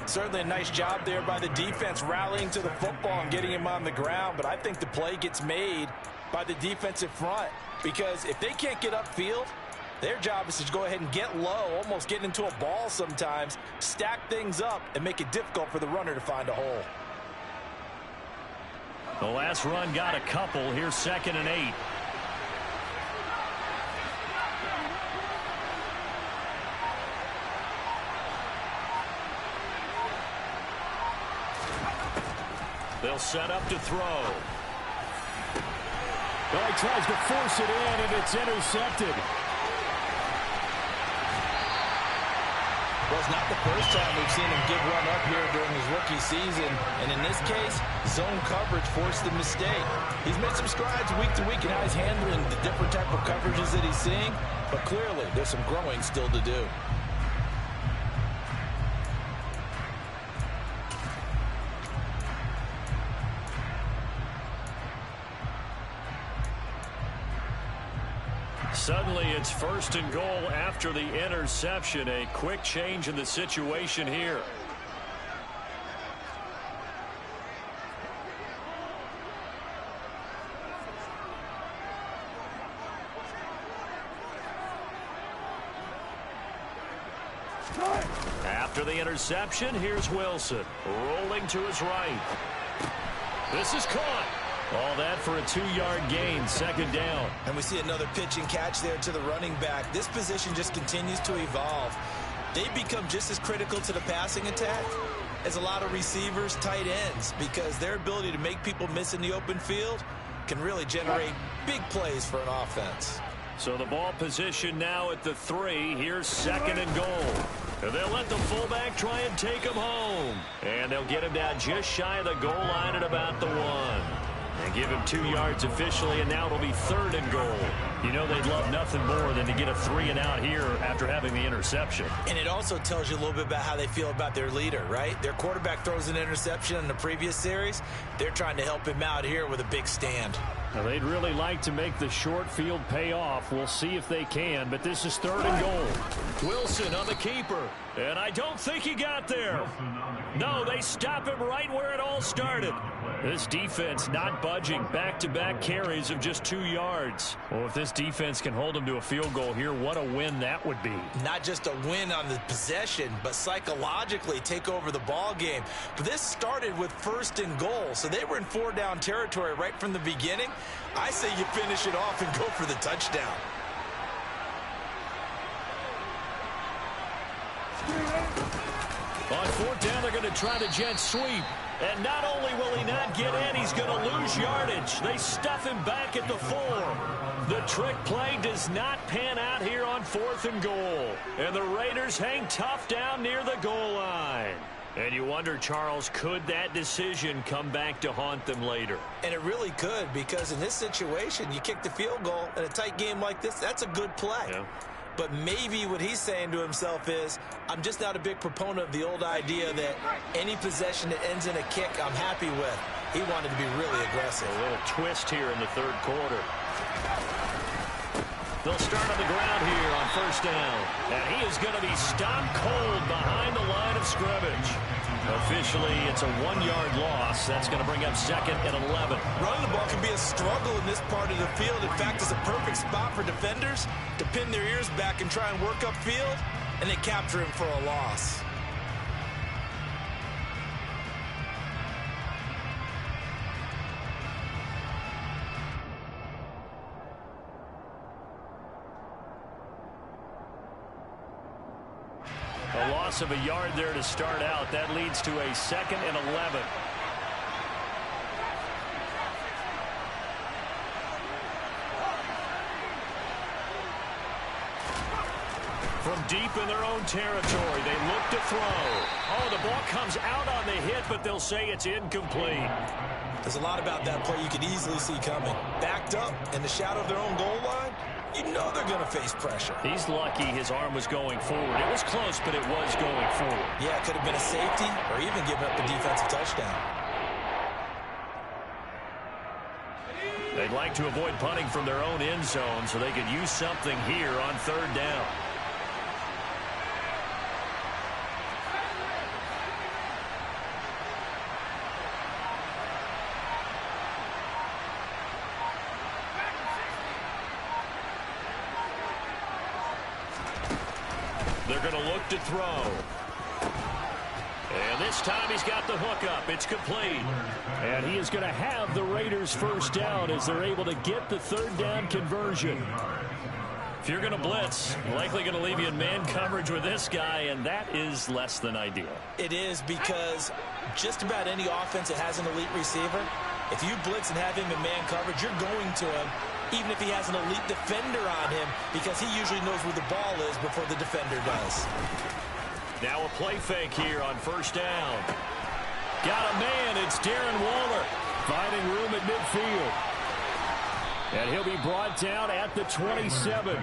Certainly a nice job there by the defense rallying to the football and getting him on the ground, but I think the play gets made by the defensive front because if they can't get upfield, their job is to go ahead and get low, almost get into a ball sometimes, stack things up, and make it difficult for the runner to find a hole. The last run got a couple. Here's 2nd and 8. They'll set up to throw. Well, he tries to force it in, and it's intercepted. Well, it's not the first time we've seen him give run up here during his rookie season. And in this case, zone coverage forced the mistake. He's made some strides week to week in how he's handling the different type of coverages that he's seeing. But clearly, there's some growing still to do. It's 1st and goal after the interception. A quick change in the situation here. After the interception, here's Wilson. Rolling to his right. This is caught. All that for a 2-yard gain, 2nd down. And we see another pitch and catch there to the running back. This position just continues to evolve. They become just as critical to the passing attack as a lot of receivers, tight ends, because their ability to make people miss in the open field can really generate big plays for an offense. So the ball position now at the 3. Here's 2nd and goal. And they'll let the fullback try and take him home. And they'll get him down just shy of the goal line at about the 1. And give him 2 yards officially, and now it'll be 3rd and goal. You know they'd love nothing more than to get a 3-and-out here after having the interception. And it also tells you a little bit about how they feel about their leader, right? Their quarterback throws an interception in the previous series. They're trying to help him out here with a big stand. Now, they'd really like to make the short field pay off. We'll see if they can, but this is 3rd and goal. Wilson on the keeper, and I don't think he got there. No, they stop him right where it all started. This defense not budging. Back-to-back carries of just 2 yards. Well, if this defense can hold them to a field goal here, what a win that would be. Not just a win on the possession, but psychologically take over the ball game. But this started with 1st and goal, so they were in 4-down territory right from the beginning. I say you finish it off and go for the touchdown. On 4th down, they're going to try the jet sweep. And not only will he not get in, he's going to lose yardage. They stuff him back at the 4. The trick play does not pan out here on 4th and goal. And the Raiders hang tough down near the goal line. And you wonder, Charles, could that decision come back to haunt them later? And it really could, because in this situation, you kick the field goal in a tight game like this, that's a good play. Yeah. But maybe what he's saying to himself is, I'm just not a big proponent of the old idea that any possession that ends in a kick I'm happy with. He wanted to be really aggressive. A little twist here in the 3rd quarter. They'll start on the ground here on 1st down. And he is going to be stopped cold behind the line of scrimmage. Officially, it's a 1-yard loss. That's going to bring up 2nd and 11. Running the ball can be a struggle in this part of the field. In fact, it's a perfect spot for defenders to pin their ears back and try and work upfield, and they capture him for a loss. A loss of a yard there to start out. That leads to a 2nd and 11. From deep in their own territory, they look to throw. Oh, the ball comes out on the hit, but they'll say it's incomplete. There's a lot about that play you could easily see coming. Backed up in the shadow of their own goal line, you know they're going to face pressure. He's lucky his arm was going forward. It was close, but it was going forward. Yeah, it could have been a safety or even giving up a defensive touchdown. They'd like to avoid punting from their own end zone so they could use something here on 3rd down. They're going to look to throw. And this time he's got the hook up. It's complete. And he is going to have the Raiders 1st down as they're able to get the 3rd down conversion. If you're going to blitz, likely going to leave you in man coverage with this guy, and that is less than ideal. It is, because just about any offense that has an elite receiver, if you blitz and have him in man coverage, you're going to him, even if he has an elite defender on him, because he usually knows where the ball is before the defender does. Now a play fake here on 1st down. Got a man. It's Darren Waller finding room at midfield. And he'll be brought down at the 27.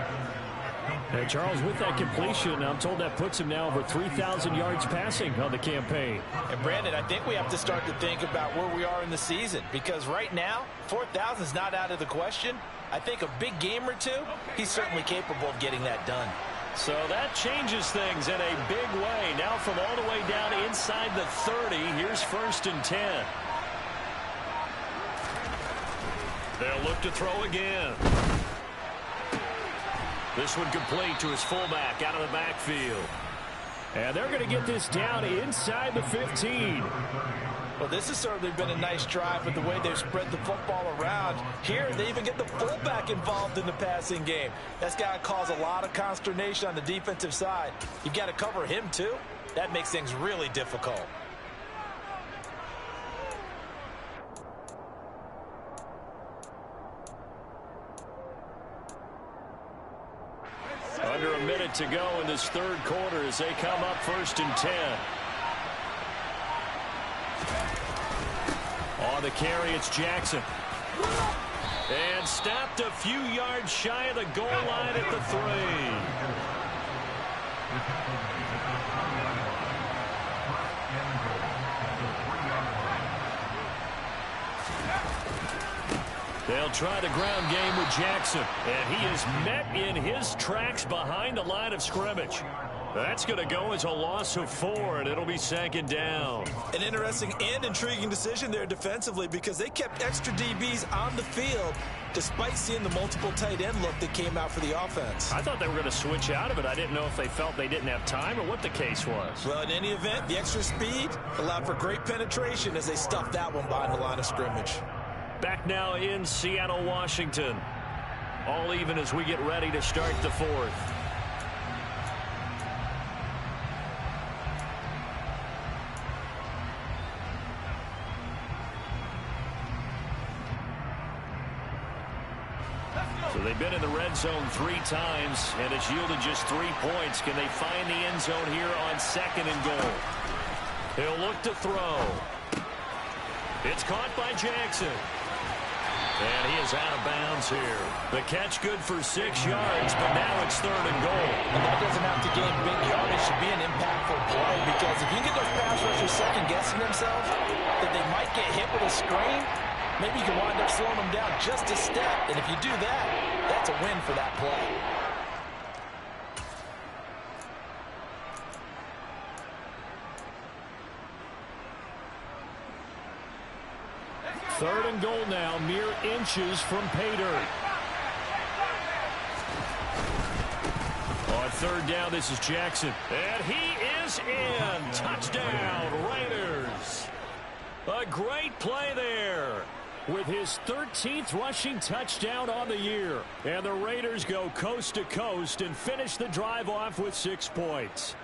And Charles, with that completion, I'm told that puts him now over 3,000 yards passing on the campaign. And Brandon, I think we have to start to think about where we are in the season, because right now, 4,000 is not out of the question. I think a big game or two, he's certainly capable of getting that done. So that changes things in a big way. Now from all the way down inside the 30, here's 1st and 10. They'll look to throw again. This one complete to his fullback out of the backfield. And they're going to get this down inside the 15. Well, this has certainly been a nice drive with the way they've spread the football around. Here, they even get the fullback involved in the passing game. That's got to cause a lot of consternation on the defensive side. You've got to cover him, too. That makes things really difficult. Under a minute to go in this third quarter as they come up 1st and 10. On the carry, it's Jackson. And stopped a few yards shy of the goal line at the 3. They'll try the ground game with Jackson. And he is met in his tracks behind the line of scrimmage. That's going to go as a loss of 4, and it'll be 2nd down. An interesting and intriguing decision there defensively because they kept extra DBs on the field despite seeing the multiple tight end look that came out for the offense. I thought they were going to switch out of it. I didn't know if they felt they didn't have time or what the case was. Well, in any event, the extra speed allowed for great penetration as they stuffed that one behind the line of scrimmage. Back now in Seattle, Washington. All even as we get ready to start the 4th. So they've been in the red zone 3 times, and it's yielded just 3 points. Can they find the end zone here on 2nd and goal? He'll look to throw. It's caught by Jackson. And he is out of bounds here. The catch good for 6 yards, but now it's 3rd and goal. And that doesn't have to gain big yardage to be an impactful play because if you get those pass rushers second-guessing themselves that they might get hit with a screen, maybe you can wind up slowing them down just a step. And if you do that, that's a win for that play. Third and goal now, mere inches from pay dirt. On 3rd down, this is Jackson. And he is in. Touchdown, Raiders. A great play there with his 13th rushing touchdown on the year. And the Raiders go coast to coast and finish the drive off with 6 points.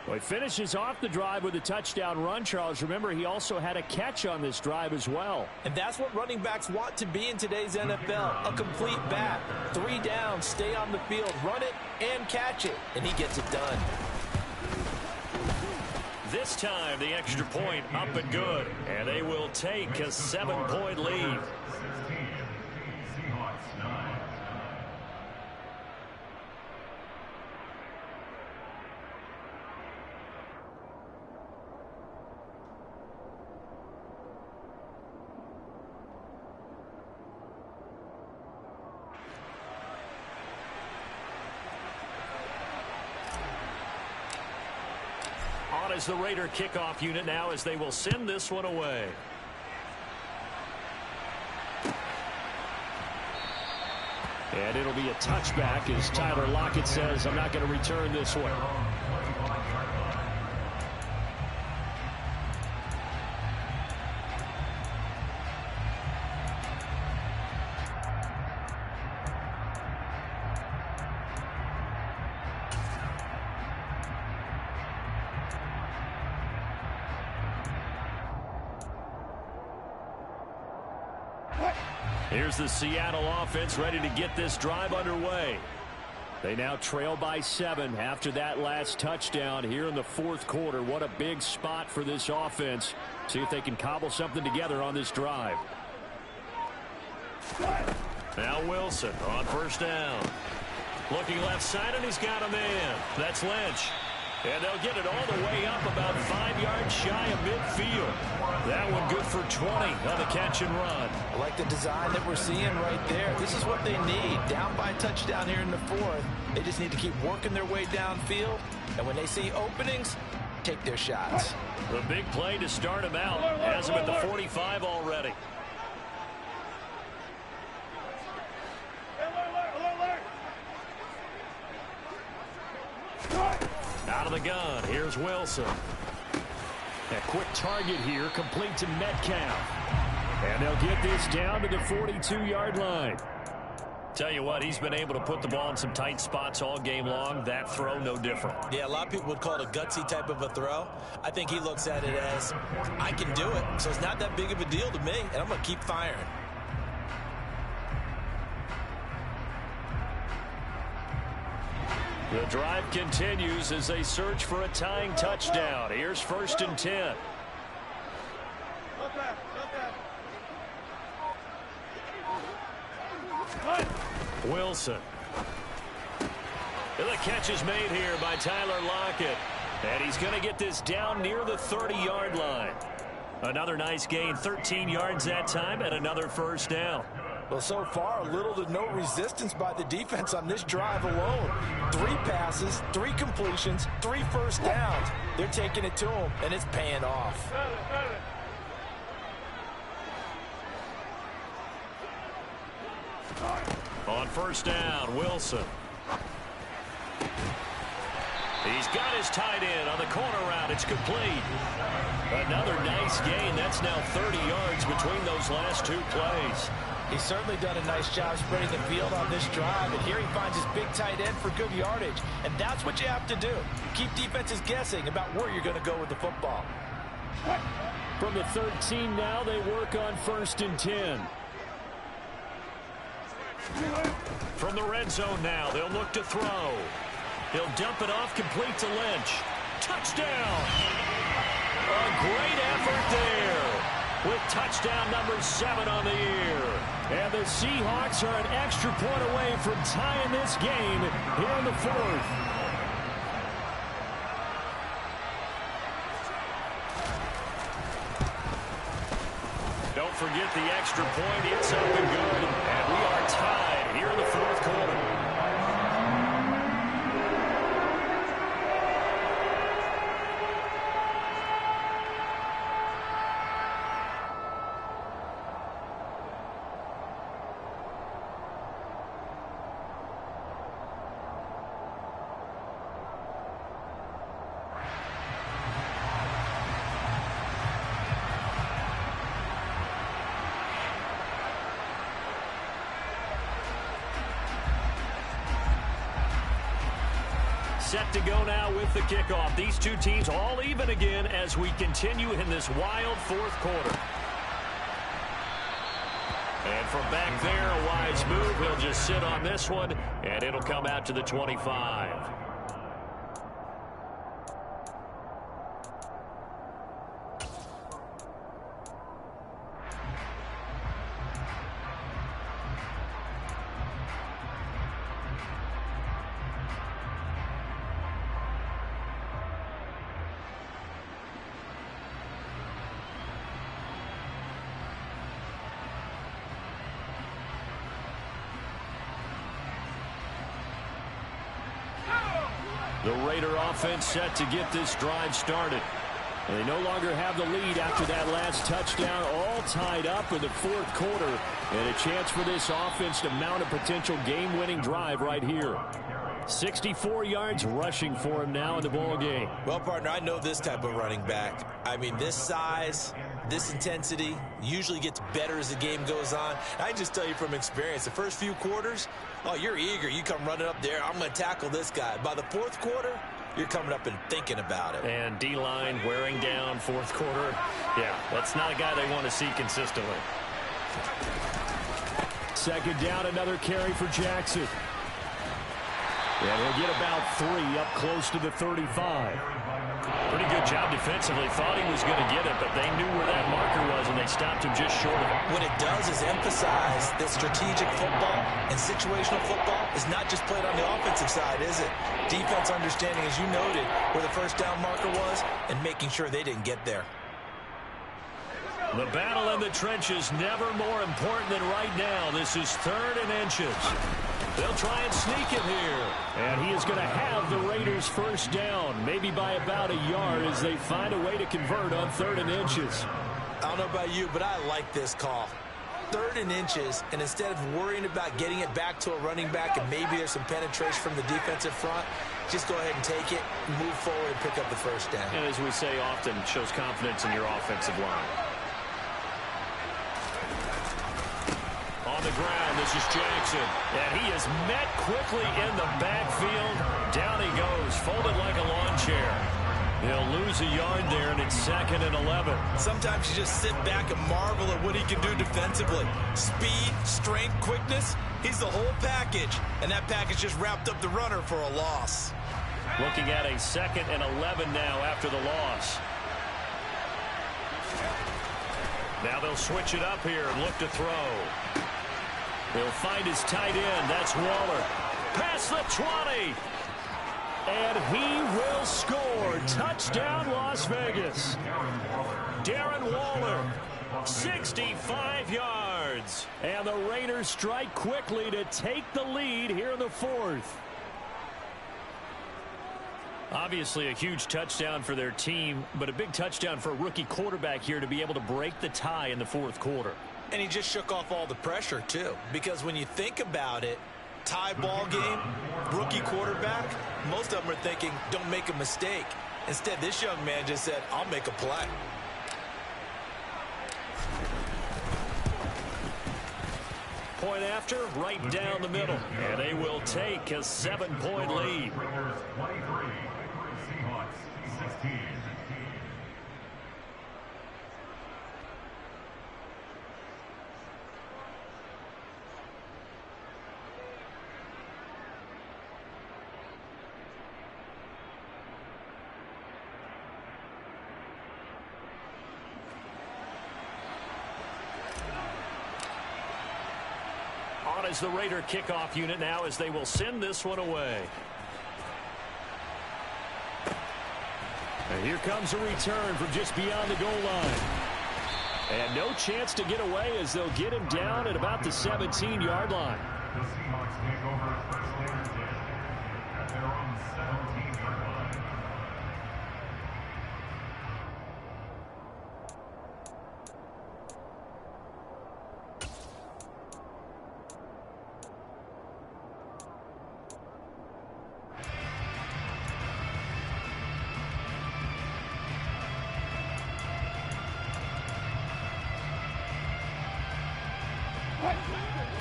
Well, he finishes off the drive with a touchdown run, Charles. Remember, he also had a catch on this drive as well. And that's what running backs want to be in today's NFL, a complete back. 3 down, stay on the field, run it, and catch it. And he gets it done. This time, the extra point up and good. And they will take a 7-point lead. Seahawks 9. On is the Raider kickoff unit now as they will send this one away. And it'll be a touchback as Tyler Lockett says, I'm not going to return this one. Here's the Seattle offense ready to get this drive underway. They now trail by 7 after that last touchdown here in the 4th quarter. What a big spot for this offense. See if they can cobble something together on this drive. Now Wilson on 1st down. Looking left side, and he's got a man. That's Lynch. And they'll get it all the way up about 5 yards shy of midfield. That one good for 20 on the catch and run. I like the design that we're seeing right there. This is what they need. Down by a touchdown here in the fourth. They just need to keep working their way downfield. And when they see openings, take their shots. The big play to start him out. Has him at the 45 already. Out of the gun, here's Wilson. A quick target here, complete to Metcalf. And they'll get this down to the 42-yard line. Tell you what, he's been able to put the ball in some tight spots all game long. That throw, no different. Yeah, a lot of people would call it a gutsy type of a throw. I think he looks at it as, I can do it, so it's not that big of a deal to me, and I'm going to keep firing. The drive continues as they search for a tying touchdown. Here's 1st and 10. Wilson. And the catch is made here by Tyler Lockett. And he's going to get this down near the 30-yard line. Another nice gain, 13 yards that time, and another first down. Well, so far, little to no resistance by the defense on this drive alone. 3 passes, 3 completions, 3 first downs. They're taking it to him, and it's paying off. On first down, Wilson. He's got his tight end on the corner route. It's complete. Another nice gain. That's now 30 yards between those last 2 plays. He's certainly done a nice job spreading the field on this drive, and here he finds his big tight end for good yardage. And that's what you have to do. Keep defenses guessing about where you're going to go with the football. From the 13 now, they work on 1st and 10. From the red zone now, they'll look to throw. He'll dump it off, complete to Lynch. Touchdown! A great effort there with touchdown number 7 on the year. And the Seahawks are an extra point away from tying this game here in the 4th. Don't forget the extra point. It's up and good. And we are tied here in the 4th quarter. Set to go now with the kickoff. These two teams all even again as we continue in this wild 4th quarter. And from back there, a wise move. He'll just sit on this one, and it'll come out to the 25. The Raider offense set to get this drive started. And they no longer have the lead after that last touchdown, all tied up in the 4th quarter. And a chance for this offense to mount a potential game-winning drive right here. 64 yards rushing for him now in the ball game. Well, partner, I know this type of running back. I mean, this size, this intensity usually gets better as the game goes on. I just tell you from experience, the first few quarters, oh, you're eager. You come running up there. I'm going to tackle this guy. By the 4th quarter, you're coming up and thinking about it. And D-line wearing down 4th quarter. Yeah, that's not a guy they want to see consistently. 2nd down, another carry for Jackson. And he'll get about 3 up close to the 35. Pretty good job defensively. Thought he was going to get it, but they knew where that marker was, and they stopped him just short of it. What it does is emphasize that strategic football and situational football is not just played on the offensive side, is it? Defense understanding, as you noted, where the first down marker was and making sure they didn't get there. The battle in the trenches never more important than right now. This is 3rd and inches. They'll try and sneak it here. And he is going to have the Raiders first down, maybe by about a yard as they find a way to convert on 3rd and inches. I don't know about you, but I like this call. 3rd and inches, and instead of worrying about getting it back to a running back and maybe there's some penetration from the defensive front, just go ahead and take it, move forward, and pick up the first down. And as we say often, shows confidence in your offensive line. On the ground, this is Jackson. And he is met quickly in the backfield. Down he goes, folded like a lawn chair. He'll lose a yard there, and it's 2nd and 11. Sometimes you just sit back and marvel at what he can do defensively. Speed, strength, quickness, he's the whole package. And that package just wrapped up the runner for a loss. Looking at a 2nd and 11 now after the loss. Now they'll switch it up here and look to throw. He'll find his tight end. That's Waller. Past the 20. And he will score. Touchdown, Las Vegas. Darren Waller, 65 yards. And the Raiders strike quickly to take the lead here in the 4th. Obviously a huge touchdown for their team, but a big touchdown for a rookie quarterback here to be able to break the tie in the 4th quarter. And he just shook off all the pressure, too. Because when you think about it, tie ball game, rookie quarterback, most of them are thinking, don't make a mistake. Instead, this young man just said, I'll make a play. Point after, right down the middle. And they will take a 7-point lead. Raiders 23, Seahawks 16. On is the Raider kickoff unit now as they will send this one away. And here comes a return from just beyond the goal line. And no chance to get away as they'll get him down at about the 17-yard line. The Seahawks take over first Raiders at their own 17-yard line.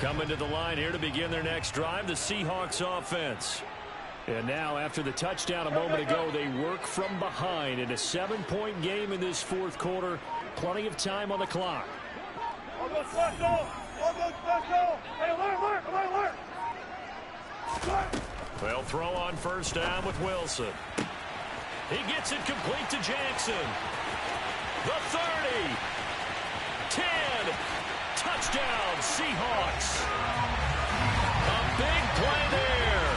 Coming to the line here to begin their next drive, the Seahawks offense. And now, after the touchdown a moment ago, they work from behind in a 7-point game in this 4th quarter. Plenty of time on the clock. They'll throw on first down with Wilson. He gets it complete to Jackson. The 30. 10. Touchdown, Seahawks. A big play there.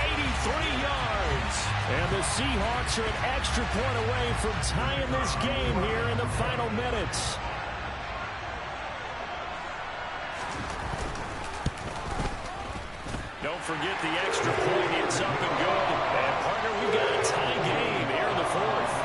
83 yards. And the Seahawks are an extra point away from tying this game here in the final minutes. Don't forget the extra point. It's up and good. And, partner, we've got a tie game here in the 4th.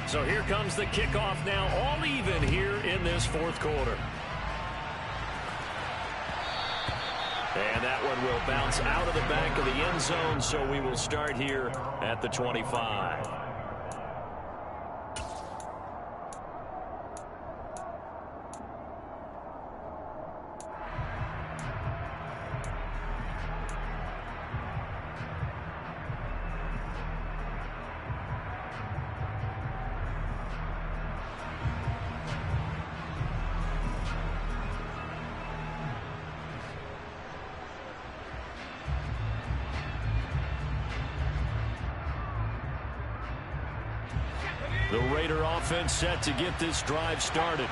So here comes the kickoff now, all even here in this 4th quarter. And that one will bounce out of the back of the end zone, so we will start here at the 25. The Raider offense set to get this drive started.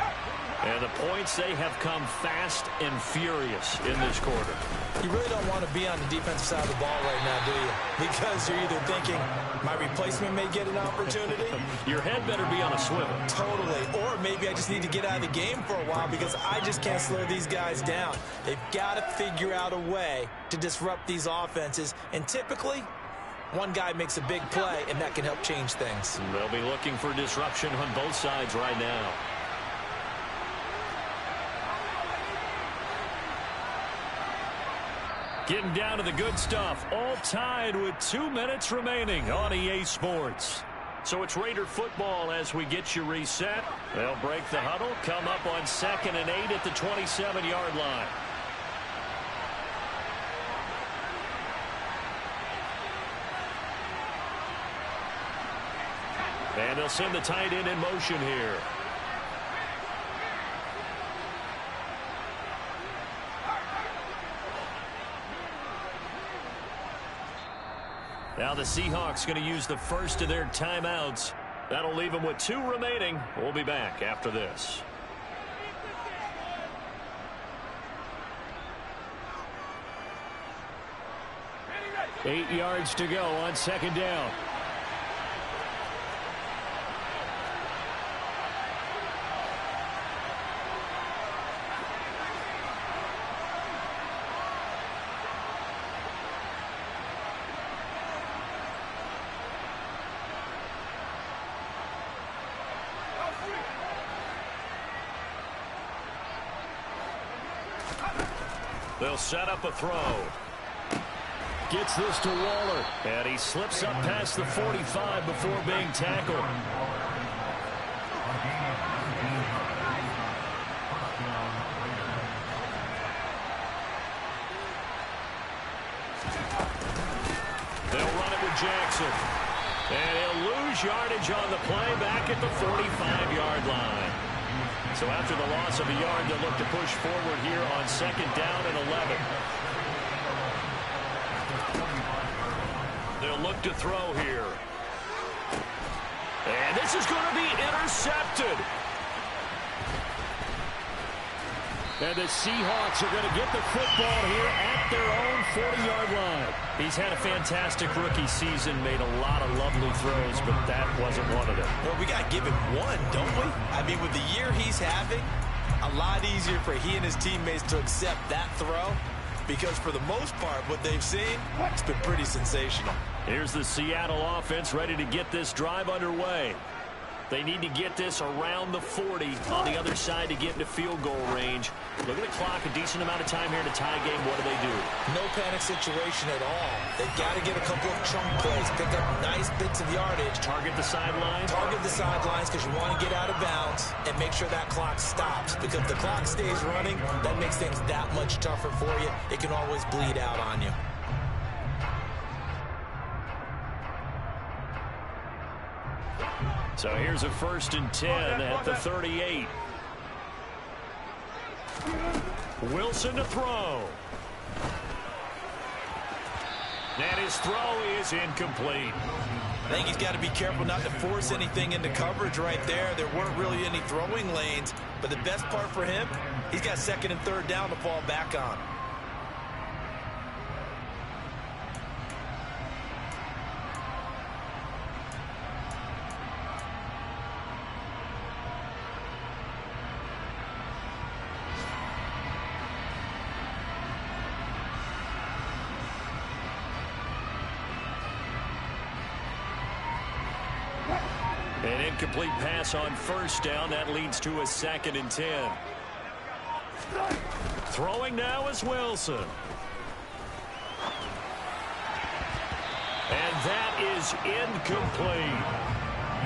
And the points, they have come fast and furious in this quarter. You really don't want to be on the defensive side of the ball right now, do you? Because you're either thinking, my replacement may get an opportunity. Your head better be on a swivel. Totally. Or maybe I just need to get out of the game for a while because I just can't slow these guys down. They've got to figure out a way to disrupt these offenses. And typically, one guy makes a big play, and that can help change things. They'll be looking for disruption on both sides right now. Getting down to the good stuff. All tied with 2 minutes remaining on EA Sports. So it's Raider football as we get you reset. They'll break the huddle, come up on 2nd and 8 at the 27-yard line. And they'll send the tight end in motion here. Now the Seahawks going to use the first of their timeouts. That'll leave them with 2 remaining. We'll be back after this. Eight yards to go on 2nd down. They'll set up a throw. Gets this to Waller. And he slips up past the 45 before being tackled. They'll run it with Jackson. And he'll lose yardage on the play back at the 45-yard line. So after the loss of a yard, they'll look to push forward here on 2nd down and 11. They'll look to throw here. And this is going to be intercepted. And the Seahawks are going to get the football here at their own 40-yard line. He's had a fantastic rookie season, made a lot of lovely throws, but that wasn't one of them. Well, we got to give him one, don't we? I mean, with the year he's having, a lot easier for he and his teammates to accept that throw because for the most part, what they've seen, it's been pretty sensational. Here's the Seattle offense ready to get this drive underway. They need to get this around the 40 on the other side to get into field goal range. Look at the clock, a decent amount of time here to tie game. What do? No panic situation at all. They've got to get a couple of chunk plays, pick up nice bits of yardage. Target the sidelines? Target the sidelines because you want to get out of bounds and make sure that clock stops. Because if the clock stays running, that makes things that much tougher for you. It can always bleed out on you. So here's a 1st and 10 at the 38. Wilson to throw. And his throw is incomplete. I think he's got to be careful not to force anything into coverage right there. There weren't really any throwing lanes, but the best part for him, he's got 2nd and 3rd down to fall back on. An incomplete pass on 1st down. That leads to a 2nd and 10. Throwing now is Wilson. And that is incomplete.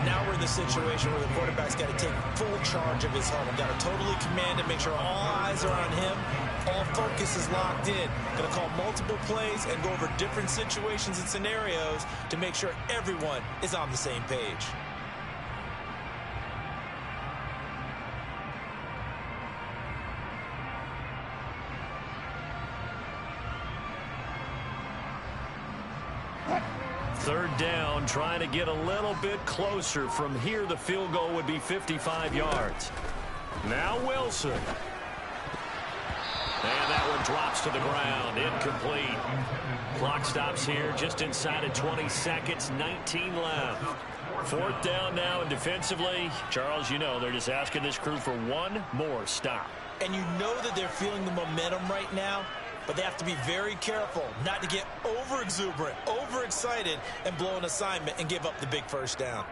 Now we're in the situation where the quarterback's got to take full charge of his huddle. Got to totally command it, make sure all eyes are on him. All focus is locked in. Going to call multiple plays and go over different situations and scenarios to make sure everyone is on the same page. Third down them trying to get a little bit closer. From here, the field goal would be 55 yards. Now Wilson. And that one drops to the ground. Incomplete. Clock stops here just inside of 20 seconds. 19 left. Fourth down now, and defensively, Charles, you know, they're just asking this crew for one more stop. And you know that they're feeling the momentum right now, but they have to be very careful not to get over-exuberant, over-excited, and blow an assignment and give up the big first down.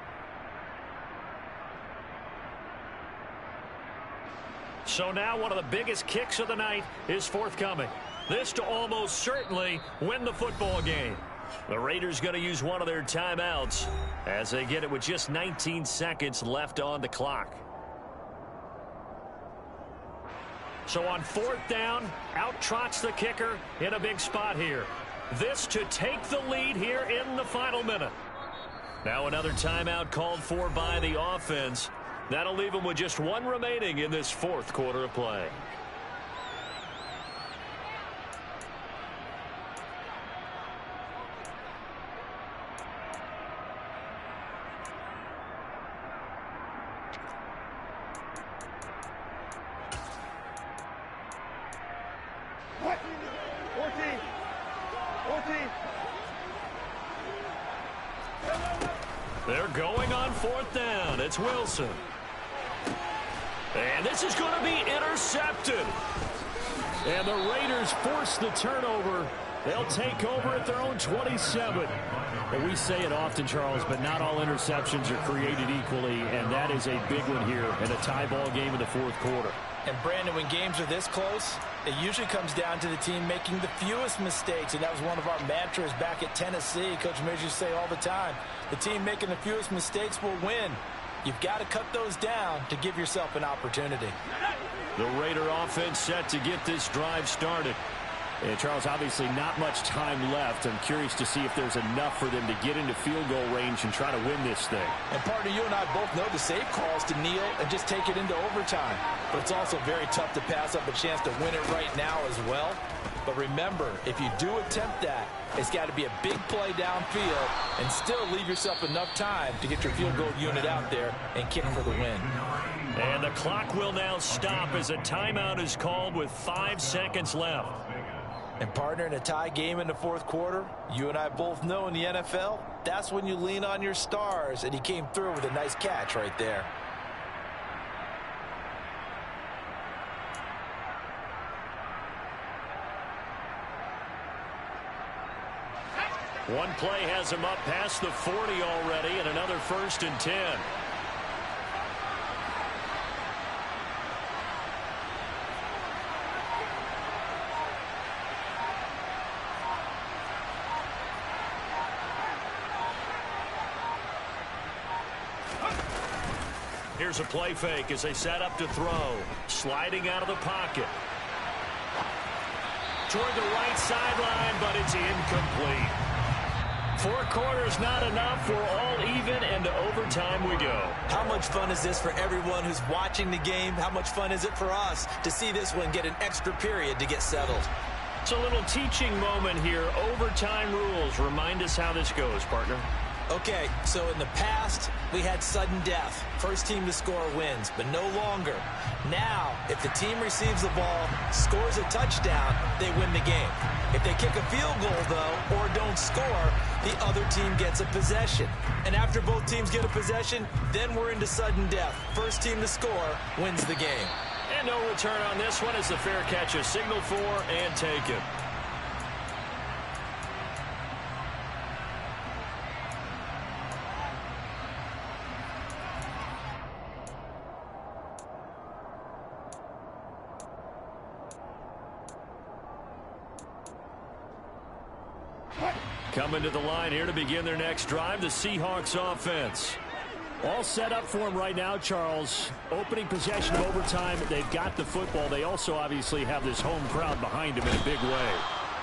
So now one of the biggest kicks of the night is forthcoming. This to almost certainly win the football game. The Raiders going to use one of their timeouts as they get it with just 19 seconds left on the clock. So on fourth down, out trots the kicker in a big spot here. This to take the lead here in the final minute. Now another timeout called for by the offense. That'll leave them with just one remaining in this fourth quarter of play. They're going on fourth down. It's Wilson. And this is going to be intercepted. And the Raiders force the turnover. They'll take over at their own 27. Well, we say it often, Charles, but not all interceptions are created equally, and that is a big one here in a tie ball game in the fourth quarter. And, Brandon, when games are this close, it usually comes down to the team making the fewest mistakes, and that was one of our mantras back at Tennessee. Coach Mears used to say all the time, the team making the fewest mistakes will win. You've got to cut those down to give yourself an opportunity. The Raider offense set to get this drive started. And Charles, obviously not much time left. I'm curious to see if there's enough for them to get into field goal range and try to win this thing. And partner, you and I both know the safe calls to kneel and just take it into overtime. But it's also very tough to pass up a chance to win it right now as well. But remember, if you do attempt that, it's got to be a big play downfield and still leave yourself enough time to get your field goal unit out there and kick for the win. And the clock will now stop as a timeout is called with 5 seconds left. And partner, in a tie game in the fourth quarter, you and I both know in the NFL, that's when you lean on your stars, and he came through with a nice catch right there. One play has him up past the 40 already, and another 1st and 10. Here's a play fake as they set up to throw. Sliding out of the pocket. Toward the right sideline, but it's incomplete. 4 quarters not enough. We're all even, and to overtime we go. How much fun is this for everyone who's watching the game? How much fun is it for us to see this one get an extra period to get settled? It's a little teaching moment here. Overtime rules. Remind us how this goes, partner. Okay, so in the past, we had sudden death. First team to score wins, but no longer. Now, if the team receives the ball, scores a touchdown, they win the game. If they kick a field goal, though, or don't score, the other team gets a possession. And after both teams get a possession, then we're into sudden death. First team to score wins the game. And no return on this one as the fair catch is signaled for and taken. Coming to the line here to begin their next drive, the Seahawks offense. All set up for them right now, Charles. Opening possession of overtime. They've got the football. They also obviously have this home crowd behind them in a big way.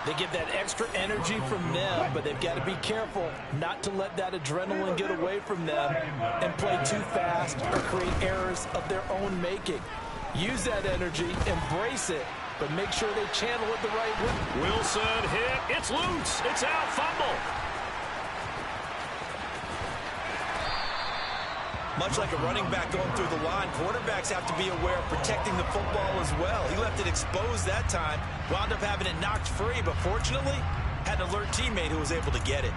They get that extra energy from them, but they've got to be careful not to let that adrenaline get away from them and play too fast or create errors of their own making. Use that energy, embrace it, but make sure they channel it the right way. Wilson hit. It's loose. It's out. Fumble. Much like a running back going through the line, quarterbacks have to be aware of protecting the football as well. He left it exposed that time, wound up having it knocked free, but fortunately, had an alert teammate who was able to get it.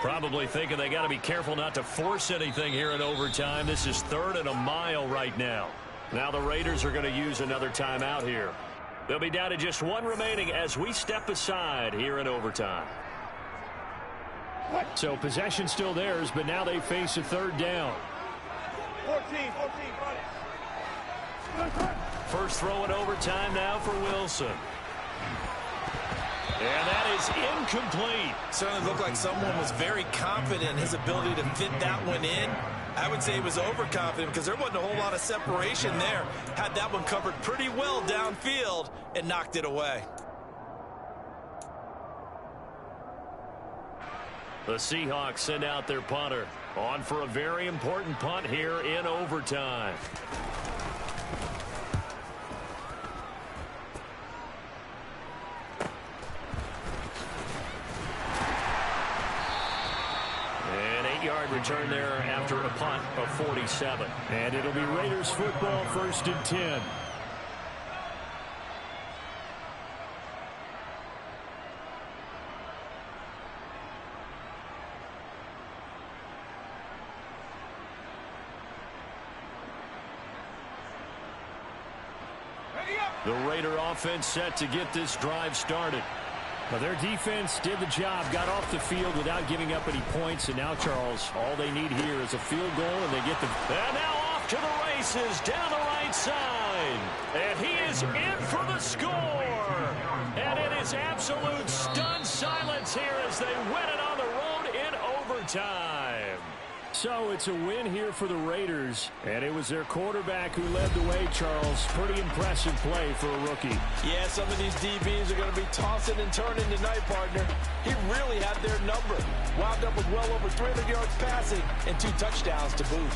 Probably thinking they got to be careful not to force anything here in overtime. This is 3rd and a mile right now. Now the Raiders are going to use another timeout here. They'll be down to just 1 remaining as we step aside here in overtime. So possession still theirs, but now they face a 3rd down. 14, First throw in overtime now for Wilson. And that is incomplete. Certainly looked like someone was very confident in his ability to fit that one in. I would say he was overconfident because there wasn't a whole lot of separation there. Had that one covered pretty well downfield and knocked it away. The Seahawks send out their punter. On for a very important punt here in overtime. Return there after a punt of 47. And it'll be Raiders football, 1st and 10. The Raider offense set to get this drive started. Well, their defense did the job, got off the field without giving up any points, and now, Charles, all they need here is a field goal, and they get the... And now off to the races down the right side. And he is in for the score. And it is absolute stunned silence here as they win it on the road in overtime. So it's a win here for the Raiders, and it was their quarterback who led the way, Charles. Pretty impressive play for a rookie. Yeah, some of these DBs are going to be tossing and turning tonight, partner. He really had their number. Wound up with well over 300 yards passing and 2 touchdowns to boot.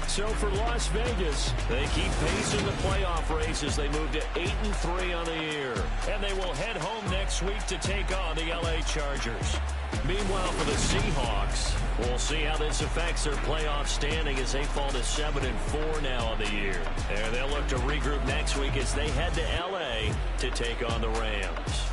So for Las Vegas, they keep pace in the playoff race as they move to 8-3 on the year. And they will head home next week to take on the LA Chargers. Meanwhile, for the Seahawks, we'll see how this affects their playoff standing as they fall to 7-4 now on the year. And they'll look to regroup next week as they head to LA to take on the Rams.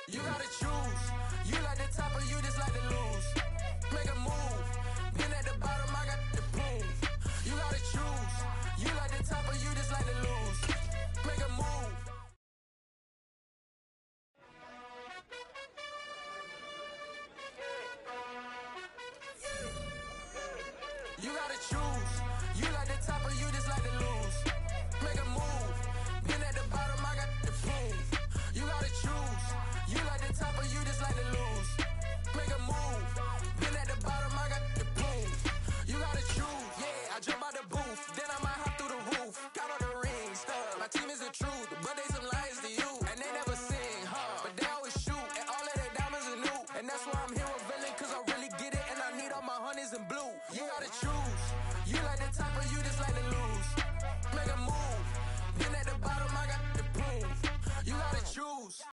You gotta choose. You like the top or you just like to lose.